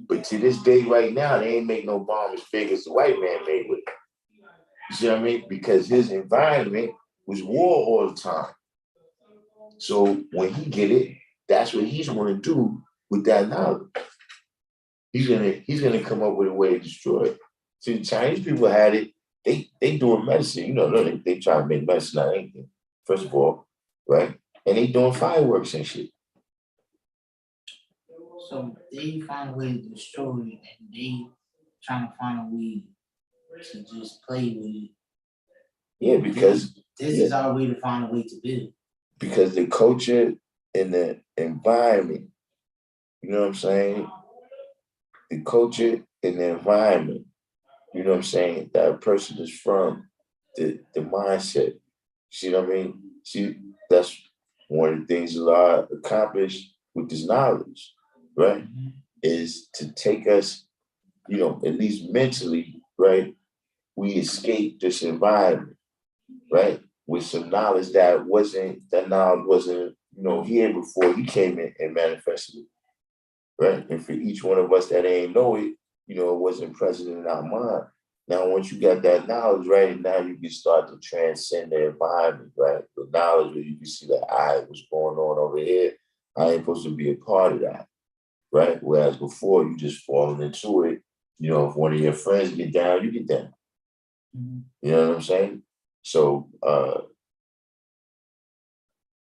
But to this day right now, they ain't make no bomb as big as the white man made with it. You see what I mean? Because his environment was war all the time. So when he get it, that's what he's going to do with that knowledge. He's gonna come up with a way to destroy it. See, the Chinese people had it. They doing medicine. You know, they try to make medicine out of anything. First of all, right? And they doing fireworks and shit. So they find a way to destroy it, and they trying to find a way to just play with it. Yeah, because this is our way to find a way to build. Because the culture and the environment, you know what I'm saying? The culture and the environment, you know what I'm saying, that a person is from, the mindset. See what I mean? See, that's one of the things a lot accomplished with this knowledge, right? Mm-hmm. Is to take us, you know, at least mentally, right? We escape this environment, right? With some knowledge that knowledge wasn't, you know, here before he came in and manifested it, right? And for each one of us that ain't know it, you know, it wasn't present in our mind. Now, once you got that knowledge, right, and now you can start to transcend the environment, right? The knowledge where you can see that, what's going on over here, I ain't supposed to be a part of that, right? Whereas before, you just falling into it. You know, if one of your friends get down, you get down. Mm-hmm. You know what I'm saying? So,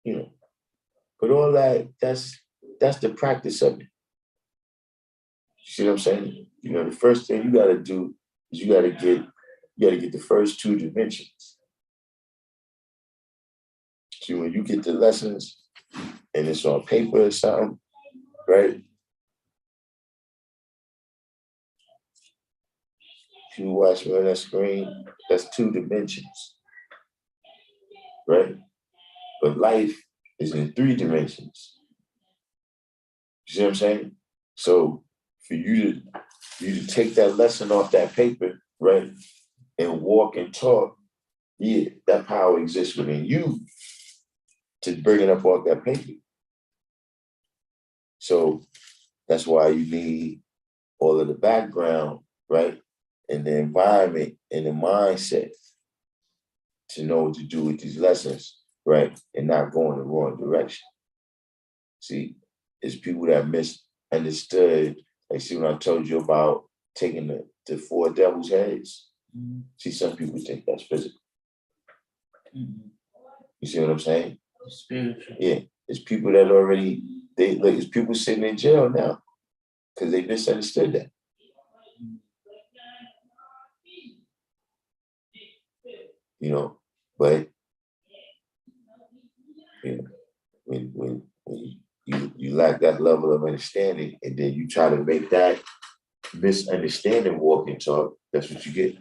you know, but all that's the practice of it. You see what I'm saying? You know, the first thing you got to do is you got to get the first 2 dimensions. See, when you get the lessons and it's on paper or something, right? If you watch me on that screen, that's 2 dimensions, right? But life is in 3 dimensions. You see what I'm saying? So for you to take that lesson off that paper, right, and walk and talk, yeah, that power exists within you to bring it up off that paper. So that's why you need all of the background, right, and the environment and the mindset to know what to do with these lessons, right, and not go in the wrong direction. See, it's people that misunderstood. Like, see, when I told you about taking the four devil's heads, see, some people think that's physical. You see what I'm saying? Spiritual. Yeah, it's people that already, it's people sitting in jail now because they misunderstood that. You know, but you know, when you lack that level of understanding, and then you try to make that misunderstanding walk and talk, that's what you get.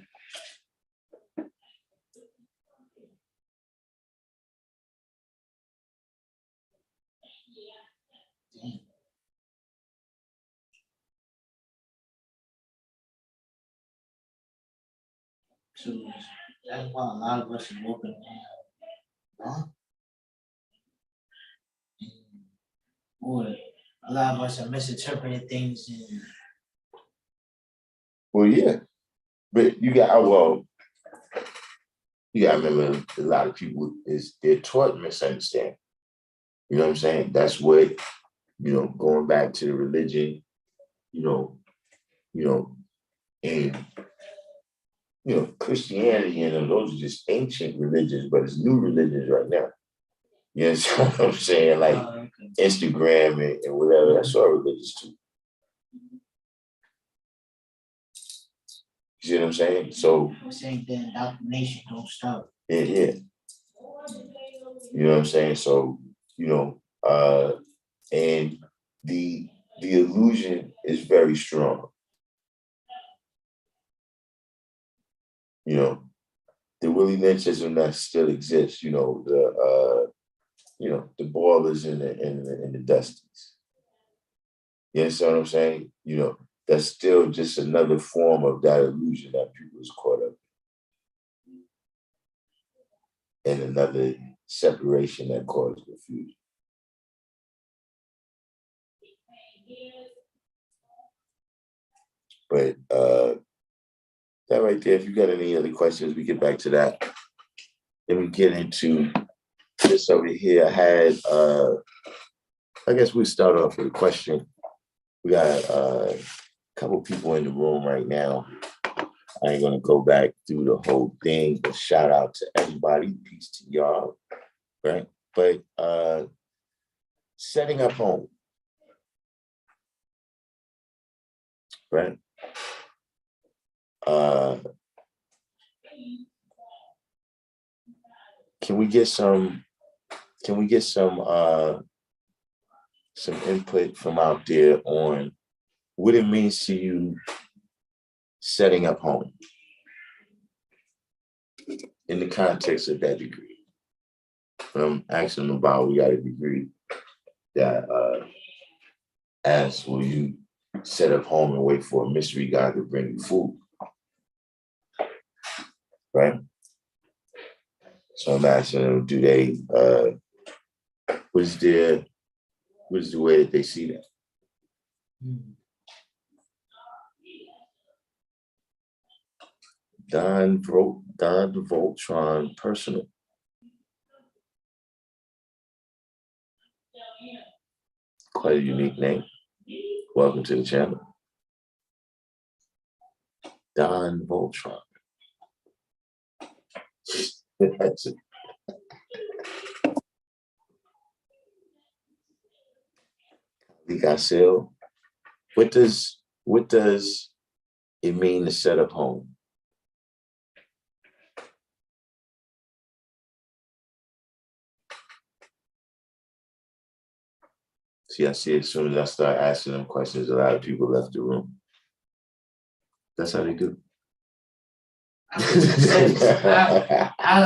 So that's why a lot of us are walking around, or a lot of us are misinterpreting things. And Well, yeah, but you got to remember, a lot of people they're taught misunderstanding. You know what I'm saying? That's what, going back to the religion, and Christianity and those are just ancient religions, but it's new religions right now. You know what I'm saying? Like Instagram and whatever, that's all religious too. You see what I'm saying? So I'm saying that indoctrination don't stop. Yeah. You know what I'm saying? So, and the illusion is very strong. The Willie Lynchism that still exists, the ballers and the Dusties. You understand what I'm saying? That's still just another form of that illusion that people is caught up in, and another separation that causes confusion. But that right there, if you got any other questions, we get back to that. Then we get into this over here. I had, I guess we start off with a question. We got a couple people in the room right now. I ain't gonna go back through the whole thing, but shout out to everybody. Peace to y'all, right? But setting up home, right? Can we get some input from out there on what it means to you setting up home in the context of that degree? I'm asking them about, we got a degree that asks, will you set up home and wait for a mystery God to bring you food? Right? So I'm asking them, do they, what is the way that they see that? Don Voltron Personal. Quite a unique name. Welcome to the channel. Don Voltron. That's it. What does it mean to set up home? See, I see as soon as I start asking them questions, a lot of people left the room. That's how they do. I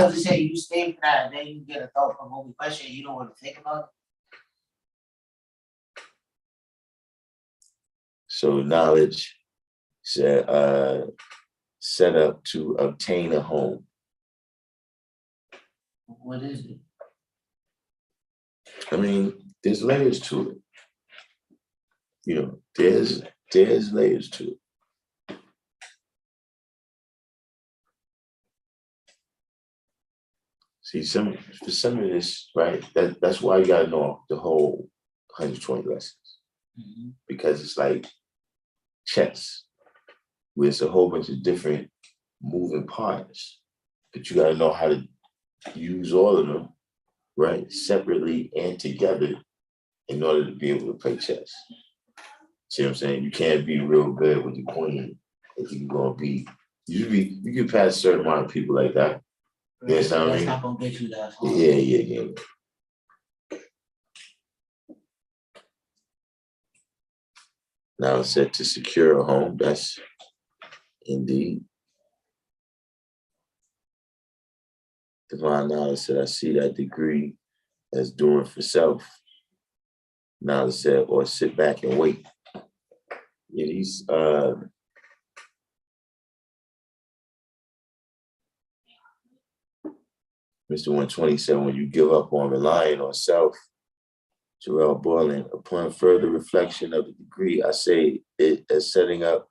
was to say, you stay for that, and then you get a thought-provoking question, you don't want to think about it. So knowledge set up to obtain a home. What is it? I mean, there's layers to it. You know, there's layers to it. See, for some of this, right? That's why you gotta know the whole 120 lessons. Mm-hmm. Because it's like chess, where it's a whole bunch of different moving parts. But you gotta know how to use all of them, right? Separately and together in order to be able to play chess. See what I'm saying? You can't be real good with the queen if you're gonna be, you can pass a certain amount of people like that. Right. Yes, I mean, that's not gonna get you that far. Yeah. Now it's set to secure a home. That's indeed. Divine knowledge said, I see that degree as doing for self. Knowledge said, or sit back and wait. Yeah, these Mr. 120 said, when you give up on relying on self, Jarrell Borland, upon further reflection of the degree, I say it as setting up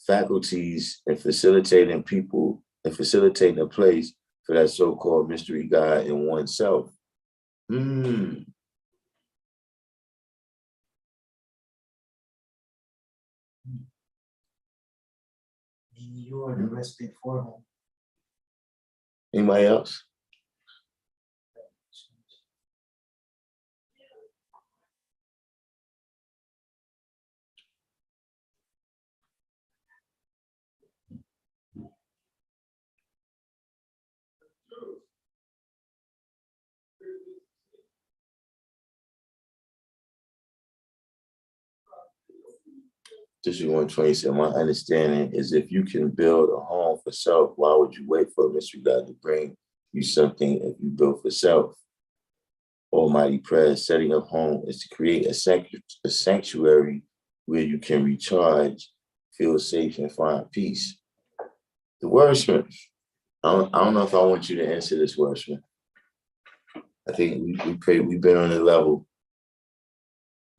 faculties and facilitating people and facilitating a place for that so-called mystery God in oneself. And you are the respite for him. Anybody else? District 120 said, my understanding is if you can build a home for self, why would you wait for a mystery God to bring you something if you build for self? Almighty prayer, setting up home is to create a sanctuary where you can recharge, feel safe, and find peace. The wordsmith, I don't know if I want you to answer this, wordsmith. I think we've been on the level.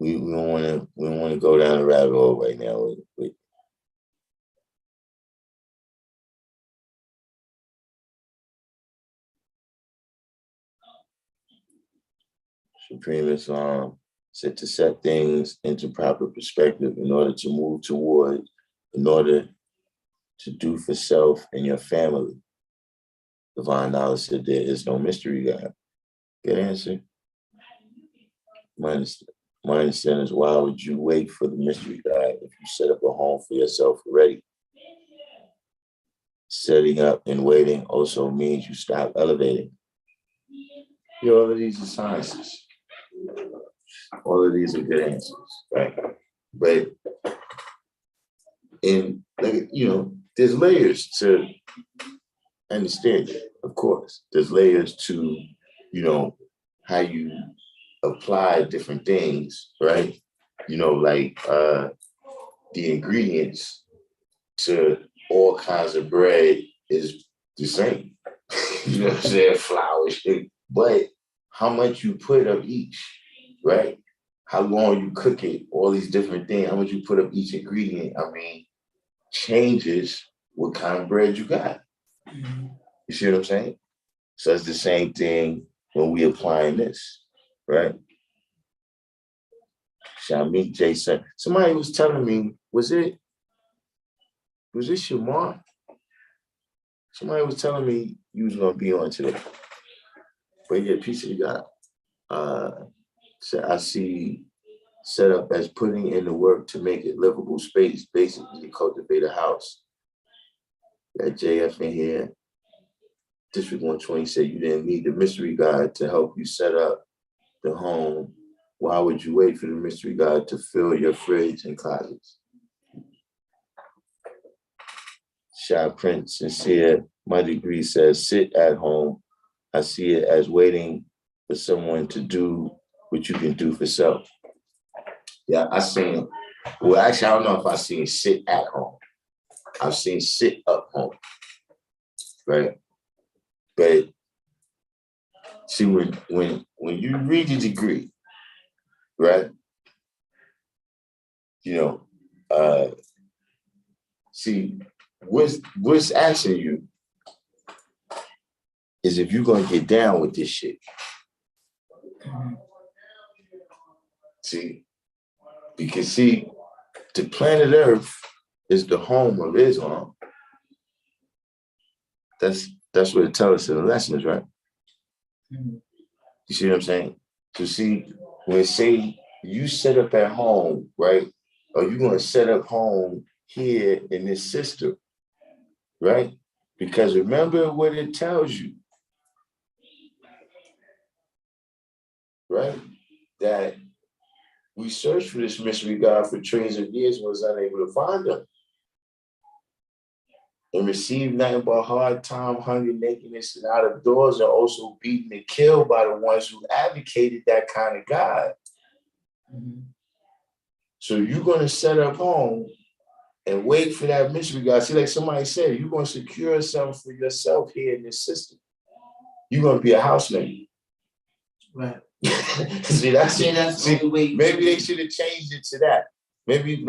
We don't want to go down the rabbit hole right now. Supreme Islam said to set things into proper perspective in order to move toward, in order to do for self and your family. Divine knowledge said there is no mystery God. Good answer. My understanding is, why would you wait for the mystery God if you set up a home for yourself already? Setting up and waiting also means you stop elevating. All of these are sciences. All of these are good answers, right? But there's layers to understand it, of course. There's layers to, how you apply different things, right? Like the ingredients to all kinds of bread is the same. You know what I'm saying? Flour, shit. But how much you put of each, right? How long you cook it, all these different things, how much you put of each ingredient, changes what kind of bread you got. Mm-hmm. You see what I'm saying? So it's the same thing when we applying this, right? Shamik Jason. Somebody was telling me, was it Shamar? Somebody was telling me you was gonna be on today. But yeah, piece of God. So I see set up as putting in the work to make it livable space, basically to cultivate a house. Got JF in here. District 120 said you didn't need the mystery God to help you set up the home. Why would you wait for the mystery God to fill your fridge and closets? Shy Prince Sincere, my degree says sit at home. I see it as waiting for someone to do what you can do for self. Yeah, I seen Well, actually, I don't know if I've seen sit at home. I've seen sit up home, right? But see, when you read the degree, right? You know, see, what's asking you is if you're gonna get down with this shit. See, because see, the planet Earth is the home of Islam. That's what it tells us in the lessons, right? You see what I'm saying? So see, when say you set up at home, right? Or you're gonna set up home here in this system, right? Because remember what it tells you, right? That we searched for this mystery God for trillions of years and was unable to find them. And received nothing but hard time, hunger, nakedness, and out of doors, and also beaten and killed by the ones who advocated that kind of God. So you're going to set up home and wait for that mystery God. See, like somebody said, you're going to secure yourself for yourself here in this system. You're going to be a house lady. Right. See, that's the way. Maybe they should have changed it to that. Maybe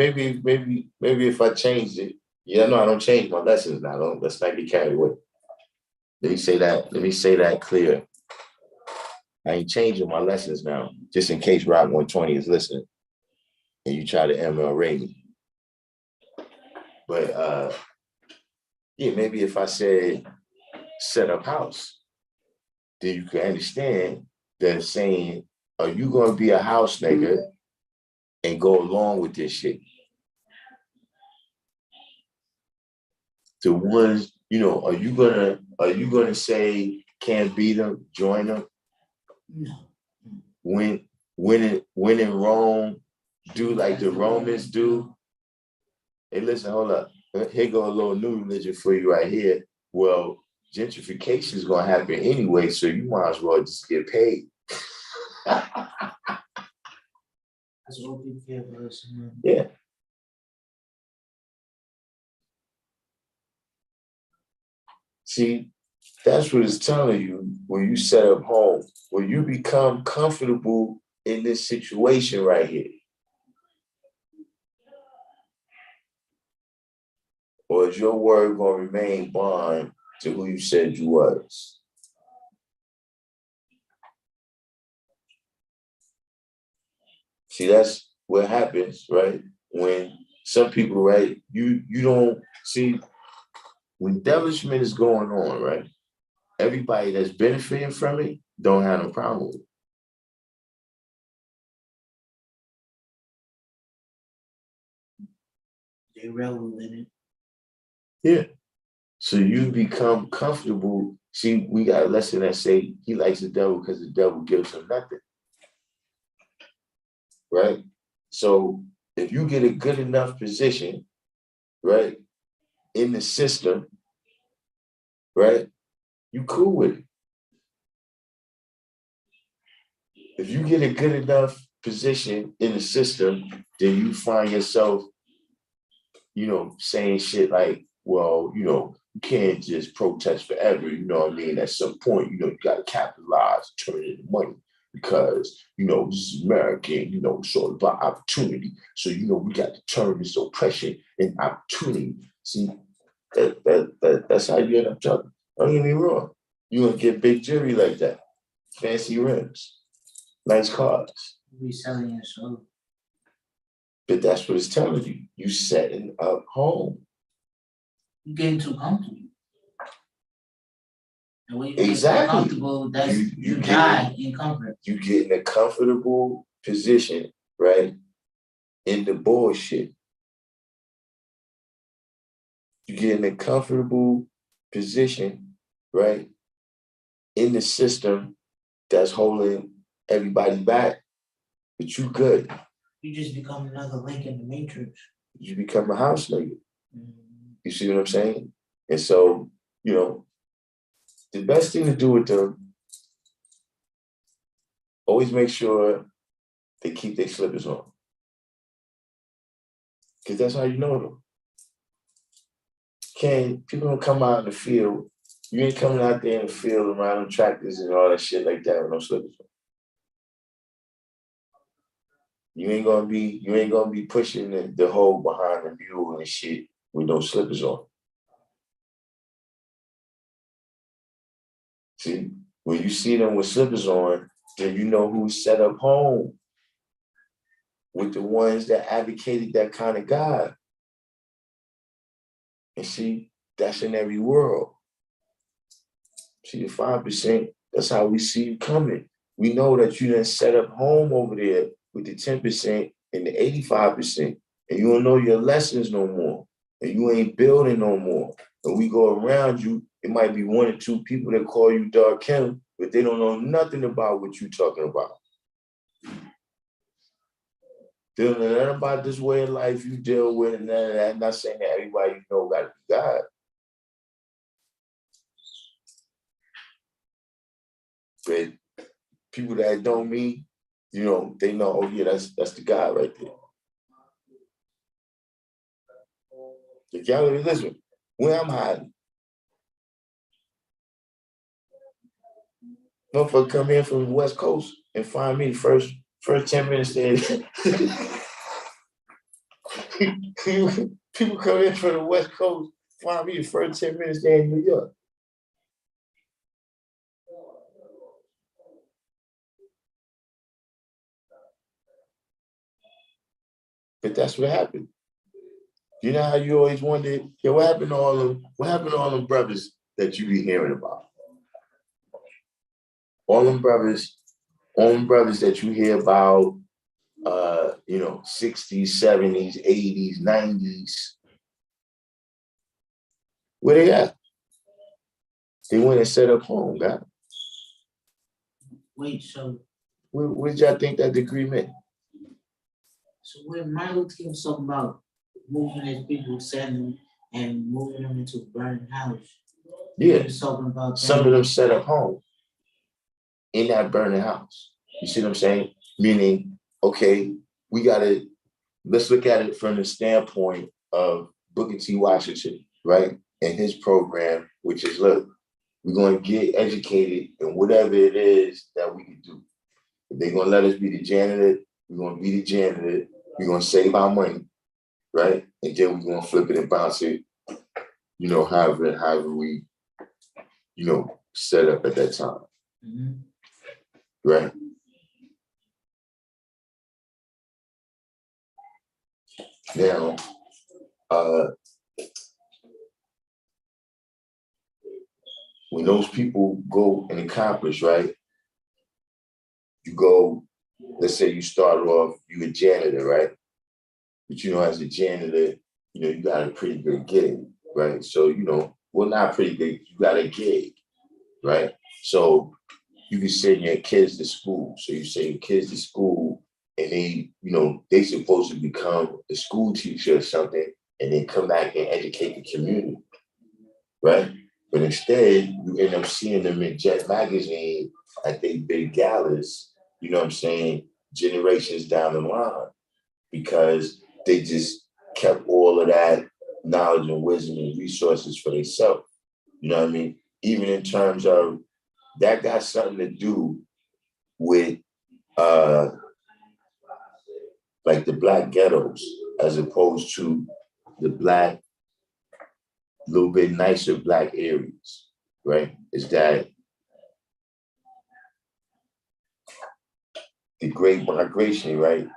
if I changed it. Yeah, no, I don't change my lessons now. Let's not get carried away. Let me say that clear. I ain't changing my lessons now, just in case Rock 120 is listening and you try to MLRA me. But yeah, maybe if I said set up house, then you can understand that saying, are you gonna be a house nigga and go along with this shit? The ones, are you gonna say can't beat them, join them? No. When in Rome, do like the Romans do. Hey, listen, hold up. Here go a little new religion for you right here. Well, gentrification is gonna happen anyway, so you might as well just get paid. That's what we care about. Yeah. See, that's what it's telling you when you set up home, when you become comfortable in this situation right here. Or is your word going to remain bond to who you said you was? See, that's what happens, right? When some people, right, you don't see, when devilishment is going on, right? Everybody that's benefiting from it don't have no problem with it. They revel in it. Yeah. So you become comfortable. See, we got a lesson that say he likes the devil because the devil gives him nothing. Right? So if you get a good enough position, right, in the system, right, you cool with it. If you get a good enough position in the system, then you find yourself, saying shit like, well, you can't just protest forever, you know what I mean? At some point, you got to capitalize, turn it into money because, this is American, it's all about opportunity. So, we got to turn this oppression into opportunity. See, that's how you end up talking. Don't get me wrong. You're going to get big jewelry like that, fancy rims, nice cars. We selling your soul. But that's what it's telling you. You setting up home. You're getting too comfortable. And when you Exactly. get comfortable, that's you die in comfort. You get in a comfortable position, right? In the bullshit. You get in a comfortable position, right? In the system that's holding everybody back, but you good. You just become another link in the matrix. You become a house nigga. You see what I'm saying? And so, the best thing to do with them, always make sure they keep their slippers on. Because that's how you know them. People don't come out in the field. You ain't coming out there in the field around them tractors and all that shit like that with no slippers on. You ain't gonna be pushing the hoe behind the mule and shit with no slippers on. See, when you see them with slippers on, then you know who's set up home with the ones that advocated that kind of God. And see, that's in every world. See, the 5%, that's how we see you coming. We know that you done set up home over there with the 10% and the 85%, and you don't know your lessons no more, and you ain't building no more. And we go around you, it might be 1 or 2 people that call you Darkim, but they don't know nothing about what you're talking about. They don't know nothing about this way of life you deal with and none of that. I'm not saying that everybody you know got to be God. But people that don't mean, you know, they know, oh yeah, that's the guy right there. The gallery, listen, where I'm hiding. Motherfucker come in from the West Coast and find me first 10 minutes there. People come in from the West Coast, find me the first 10 minutes there in New York. But that's what happened. You know how you always wondered, yo, what happened to all them brothers that you be hearing about? All them brothers that you hear about, you know, 60s, 70s, 80s, 90s. Where they at? They went and set up home, God. Wait, so What did y'all think that degree meant? so when Martin Luther King was talking about moving his people, setting and moving them into a burning house. Yeah. He was talking about some of them set up home in that burning house. You see what I'm saying? Meaning, okay, let's look at it from the standpoint of Booker T. Washington, right? And his program, which is, look, we're going to get educated in whatever it is that we can do. If they're going to let us be the janitor, we're going to be the janitor. We're going to save our money, right? And then we're going to flip it and bounce it, you know, however we, you know, set up at that time. Mm-hmm. Right? Now, when those people go and accomplish, right? You go, let's say you start off, you a janitor, right? But you know, as a janitor, you know, you got a pretty good gig, right? So, you know, well, not pretty good, you got a gig, right? So you can send your kids to school. So you send your kids to school and they, you know, they supposed to become a school teacher or something and then come back and educate the community, right? But instead, you end up seeing them in Jet Magazine at they big galas, you know what I'm saying, generations down the line, because they just kept all of that knowledge and wisdom and resources for themselves. You know what I mean? Even in terms of, that got something to do with like the Black ghettos, as opposed to the Black, little bit nicer Black areas, right? Is that the Great Migration, right?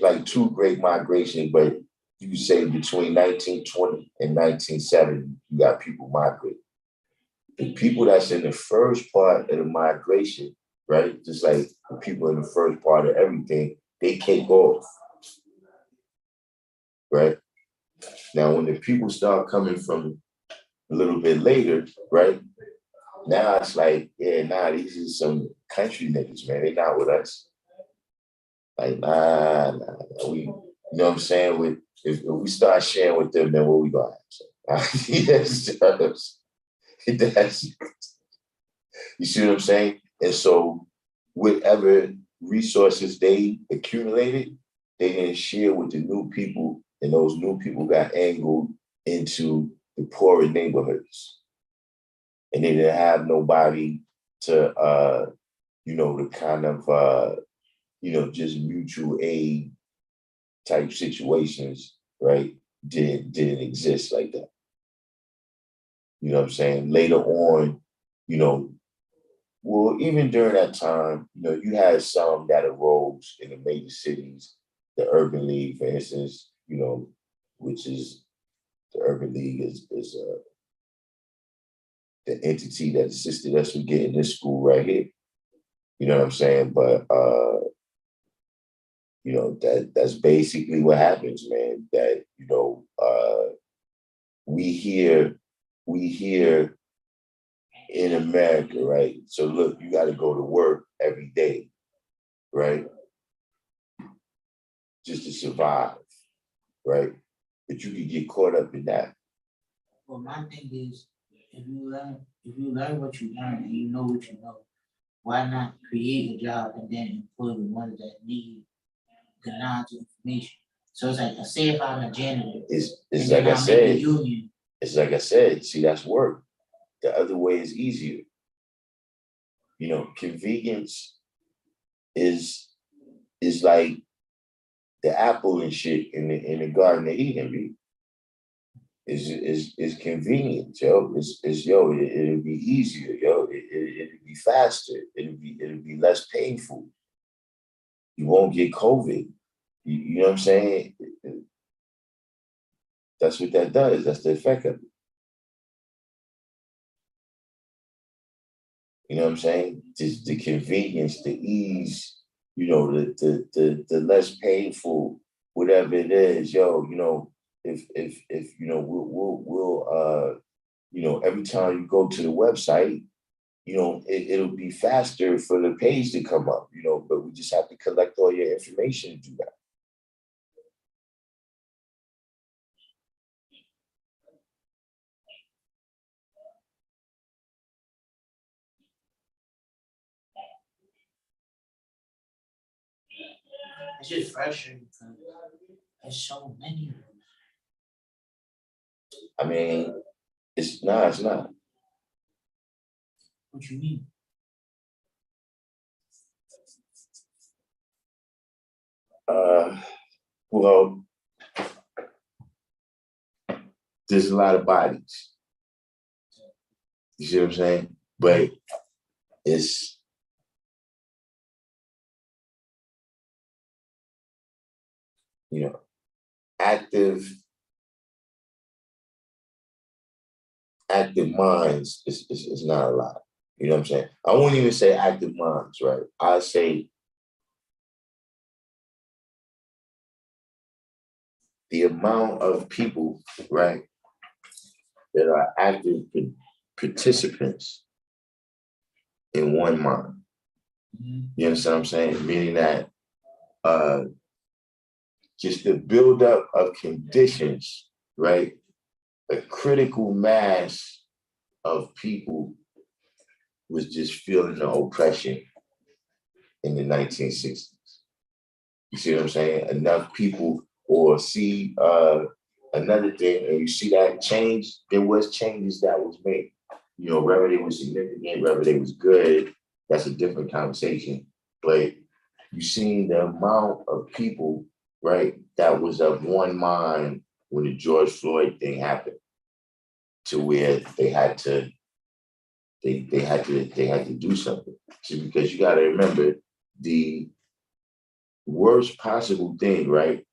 Like 2 Great Migrations, but you could say between 1920 and 1970, you got people migrating. The people that's in the first part of the migration, right? Just like the people in the first part of everything, they take off, right? Now, when the people start coming from a little bit later, right? Now it's like, yeah, nah, these are some country niggas, man. They not with us. Like, nah, we, you know what I'm saying? If we start sharing with them, then what we gonna have? Yes, that's, you see what I'm saying? And so whatever resources they accumulated, they didn't share with the new people And those new people got angled into the poorer neighborhoods. And they didn't have nobody to, to kind of, just mutual aid type situations, right? Didn't exist like that. You know what I'm saying? Later on, well, even during that time, you had some that arose in the major cities, the Urban League, for instance, which is the Urban League is the entity that assisted us with getting this school right here. You know what I'm saying? But that's basically what happens, man. That we hear in America, right? So look, you got to go to work every day, right? Just to survive, right? But you can get caught up in that. Well, my thing is, if you learn what you learn and you know what you know, why not create a job and then employ the ones that need the knowledge and information? So it's like, say if I'm a janitor, it's like I said, it's like I said. See, that's work. The other way is easier. Convenience is like the apple and shit in the Garden of Eden. Is convenient, yo. It'll be easier, yo. It'll be faster. It'll be less painful. You won't get COVID. You know what I'm saying? That's what that does. That's the effect of it. You know what I'm saying? Just the convenience, the ease, the less painful, whatever it is, yo. If we'll every time you go to the website, it'll be faster for the page to come up, but we just have to collect all your information to do that. It's just frustrating because there's so many of them. I mean, it's not. What you mean? Well, there's a lot of bodies. You see what I'm saying? But it's active minds is not a lot. You know what I'm saying? I won't even say active minds, right? I say the amount of people, right, that are active participants in one mind. You understand what I'm saying? Meaning that just the buildup of conditions, right? A critical mass of people was just feeling the oppression in the 1960s. You see what I'm saying? Enough people, or see another thing, and you see that change, there was changes that was made. Whether they was significant, whether they was good, that's a different conversation. But you seen the amount of people, right, that was of one mind when the George Floyd thing happened, to where they had to do something. See, because you got to remember the worst possible thing, right,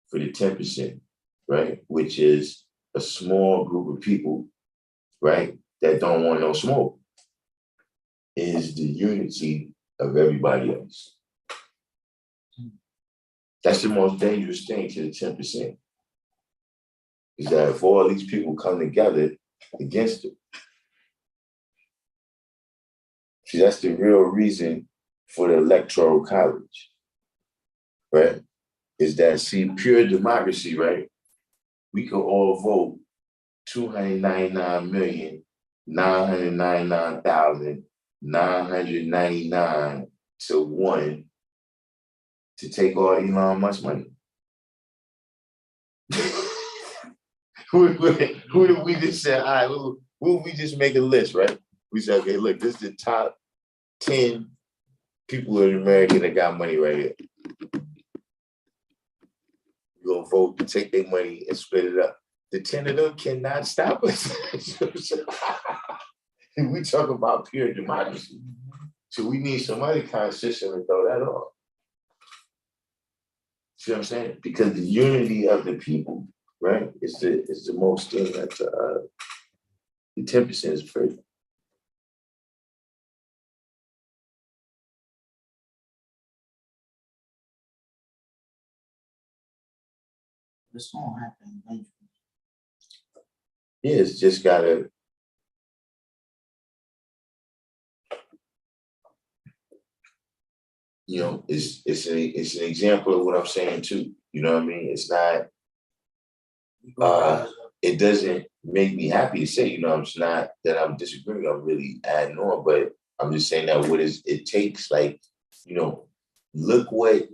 for the 10%, right, which is a small group of people, right, that don't want no smoke, is the unity of everybody else. That's the most dangerous thing to the 10%. Is that if all these people come together against it. See, that's the real reason for the electoral college, right? Is that, see, pure democracy, right? We could all vote 299,999,999 to 1 to take all Elon Musk's money. Who did we just say, all right, who we just make a list, right? We said, okay, look, this is the top 10 people in America that got money right here. We're gonna vote to take their money and split it up. The 10 of them cannot stop us. We talk about pure democracy. So we need some other kind of system to throw that off. See what I'm saying? Because the unity of the people, right, is the most thing that the 10% is free. It's gonna happen eventually. Yeah, it's just gotta, you know, it's an example of what I'm saying too. You know what I mean? It's not it doesn't make me happy to say, you know, it's not that I'm disagreeing, I'm really adding on, but I'm just saying that what is it takes, like, you know, look what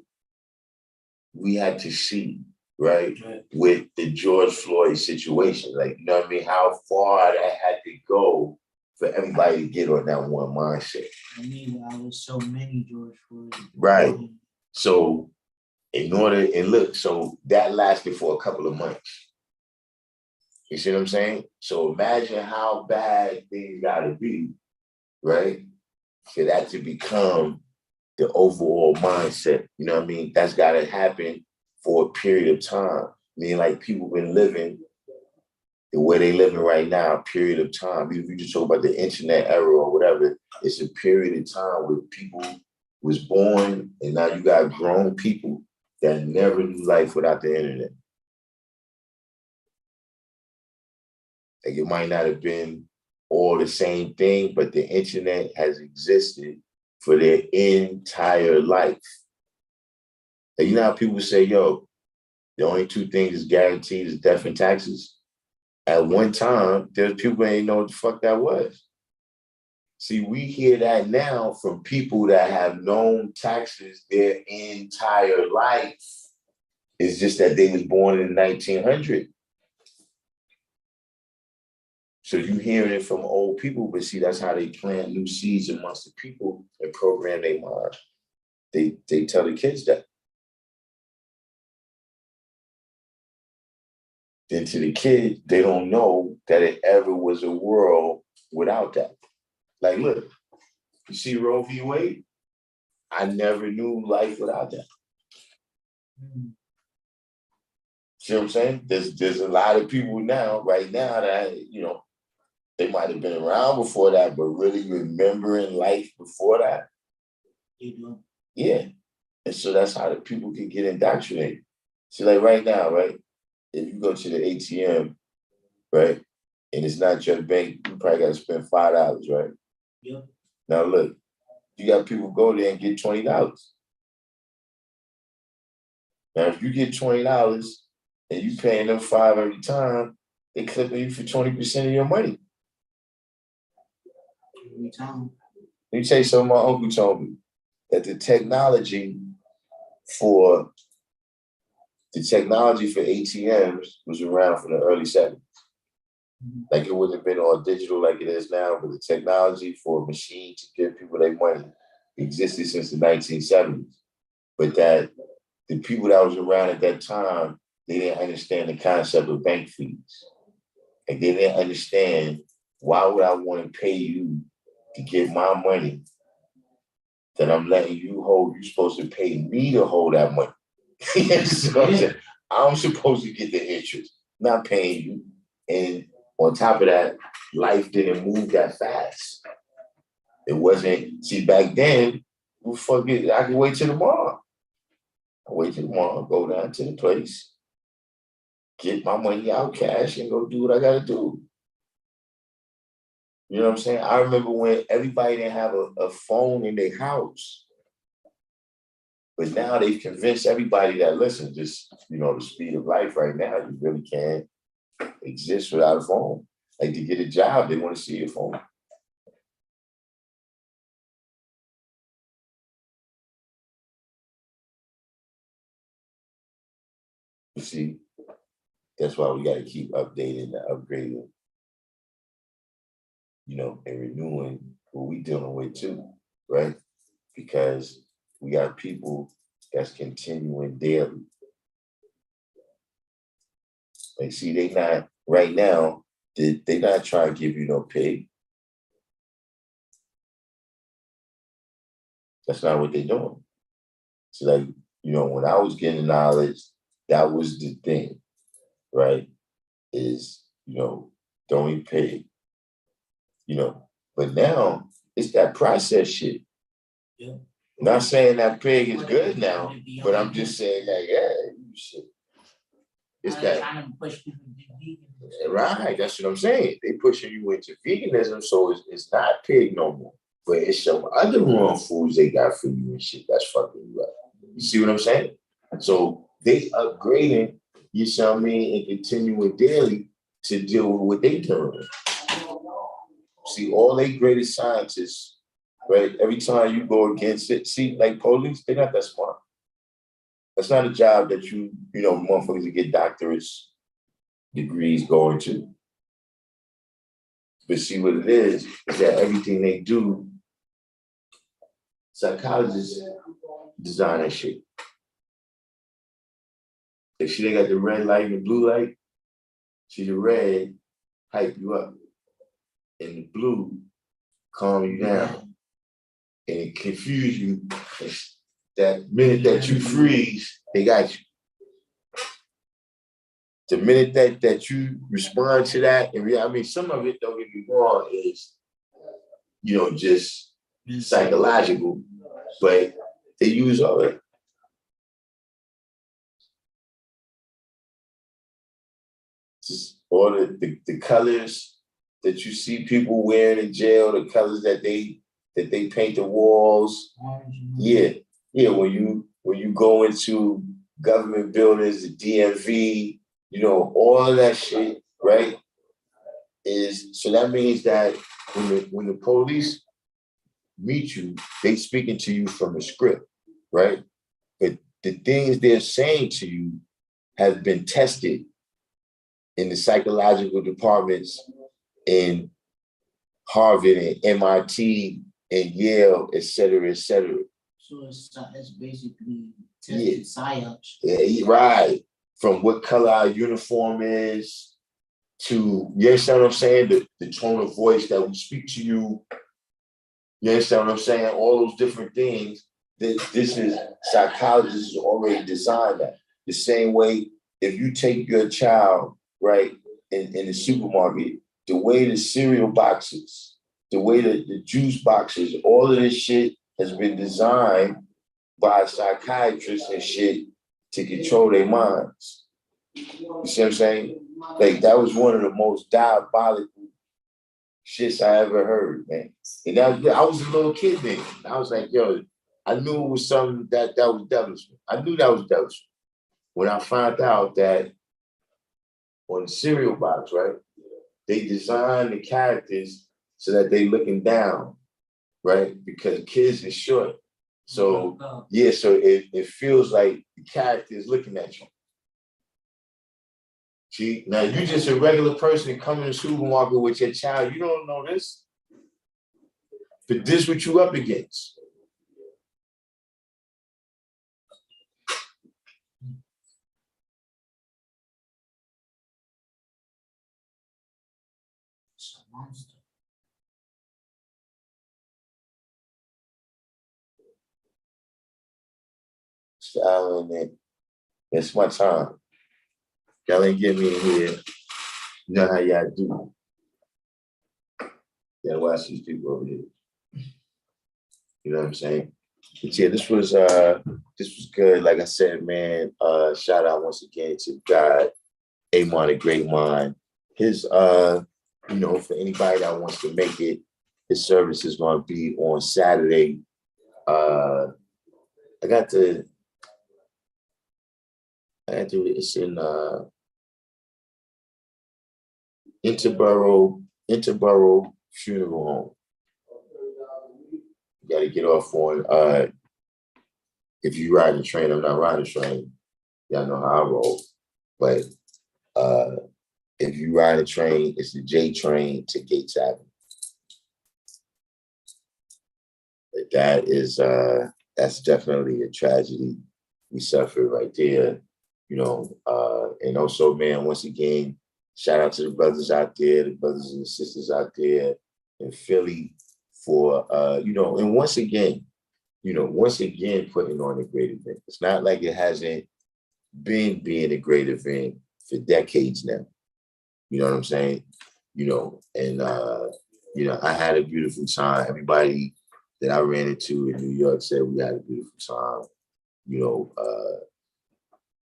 we had to see, right? With the George Floyd situation. Like, you know what I mean? How far that had to go for everybody to get on that one mindset. I mean, I was so many George Floyd. Right. So in order, and look, so that lasted for a couple of months. You see what I'm saying? So imagine how bad things gotta be, right? For that to become the overall mindset. You know what I mean? That's gotta happen for a period of time. I mean, like people been living the way they living right now, a period of time. Even if you just talk about the internet era or whatever, it's a period of time where people was born and now you got grown people that never knew life without the internet. Like it might not have been all the same thing, but the internet has existed for their entire life. And you know how people say, yo, the only two things is guaranteed is death and taxes. At one time, there's people that ain't know what the fuck that was. See, we hear that now from people that have known taxes their entire life. It's just that they was born in 1900. So you hearing it from old people, but see, that's how they plant new seeds amongst the people and program their mind. They tell the kids that. Then to the kid, they don't know that it ever was a world without that. Like, look, you see Roe v. Wade? I never knew life without that. See what I'm saying? There's a lot of people now, right now, that, you know, they might have been around before that, but really remembering life before that. Yeah. And so that's how the people can get indoctrinated. See, like right now, right? If you go to the ATM, right, and it's not your bank, you probably got to spend $5, right? Yep. Now look, you got people go there and get $20. Now, if you get $20 and you paying them $5 every time, they clipping you for 20% of your money. Every time. Let me tell you something my uncle told me, that the technology for ATMs was around from the early 70s. Like it wouldn't have been all digital like it is now, but the technology for a machine to give people their money existed since the 1970s. But that the people that was around at that time, they didn't understand the concept of bank fees. And they didn't understand, why would I want to pay you to get my money that I'm letting you hold? You're supposed to pay me to hold that money. So I'm supposed to get the interest, not paying you. And on top of that, life didn't move that fast. It wasn't, see, back then, well, fuck it, I can wait till tomorrow. I wait till tomorrow, go down to the place, get my money out cash, and go do what I gotta do. You know what I'm saying? I remember when everybody didn't have a phone in their house. But now they've convinced everybody that, listen, just, you know, the speed of life right now, you really can't exist without a phone. Like to get a job, they want to see your phone. You see? That's why we got to keep updating and upgrading, and renewing what we dealing with too, right? Because we got people that's continuing daily. Like, see, they not right now. They not trying to give you no pig. That's not what they're doing. So, like, when I was getting knowledge, that was the thing, right? Is, don't eat pig, But now it's that process shit. Yeah. I'm not saying that pig is good now, but I'm just saying that, shit. It's that. Trying to push people to vegan. Right, that's what I'm saying. They pushing you into veganism, so it's not pig no more. But it's some other wrong foods they got for you and shit that's fucking you up. You see what I'm saying? So they upgrading, you see what I mean, and continuing daily to deal with what they doing. See, all they greatest scientists, right? Every time you go against it, see, like police, they're not that smart. That's not a job that motherfuckers that get doctorates degrees going to. But see what it is that everything they do, psychologists design that shit. If she got the red light and the blue light, see the red hype you up. And the blue calm you down. And it confuse you. That minute that you freeze, they got you. The minute that you respond to that, and some of it, don't get me wrong, is, just psychological, but they use all that. Just all the colors that you see people wearing in jail, the colors that they paint the walls. Yeah. When you go into government buildings, the DMV, all of that shit, right? So that means that when the police meet you, they speaking to you from a script, right? But the things they're saying to you have been tested in the psychological departments in Harvard and MIT and Yale, et cetera, et cetera. So it's basically tested psyops. Yeah, right. From what color our uniform is to, you understand what I'm saying? The tone of voice that we speak to you. You understand what I'm saying? All those different things. This is psychologists already designed that. The same way, if you take your child, right, in the supermarket, the way the cereal boxes, the way the juice boxes, all of this shit has been designed by psychiatrists and shit to control their minds. You see what I'm saying? Like, that was one of the most diabolical shits I ever heard, man. And I was a little kid then. I was like, yo, I knew it was something that was devilish. I knew that was devilish. When I found out that on the cereal box, right, they designed the characters so that they looking down, right? Because kids is short. So, so it feels like the character is looking at you. See, now you just a regular person coming to the supermarket with your child. You don't know this. But this what you up against. It's a monster. Style and it's my time. Y'all ain't get me in here. You know how y'all do. Yeah, watch these people over here. You know what I'm saying? But yeah, this was good. Like I said, man, shout out once again to God, Amon, a great mind. His for anybody that wants to make it, his service is gonna be on Saturday. It's in Interborough Funeral Home. You gotta get off on if you ride the train. I'm not riding the train. Y'all know how I roll. But If you ride a train, it's the J train to Gates Avenue. But that's definitely a tragedy we suffered right there, and also, man, once again, shout out to the brothers out there, the brothers and the sisters out there in Philly for, and once again, putting on a great event. It's not like it hasn't been being a great event for decades now. You know what I'm saying? And I had a beautiful time. Everybody that I ran into in New York said we had a beautiful time.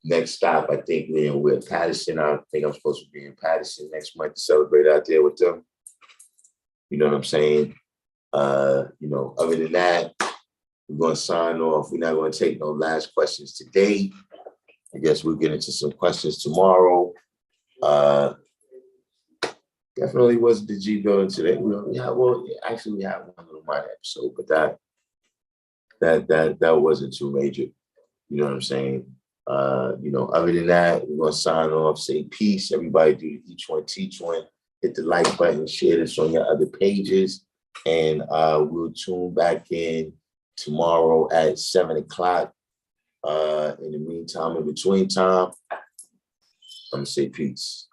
Next stop, I think we're in Patterson. I think I'm supposed to be in Patterson next month to celebrate out there with them. You know what I'm saying? Other than that, we're going to sign off. We're not going to take no last questions today. I guess we'll get into some questions tomorrow. Definitely wasn't the G building today. We had one little minor episode, but that wasn't too major. You know what I'm saying? Other than that, we're gonna sign off, say peace. Everybody do each one, teach one. Hit the like button, share this on your other pages, and we'll tune back in tomorrow at 7:00. In the meantime, in between time, I'm gonna say peace.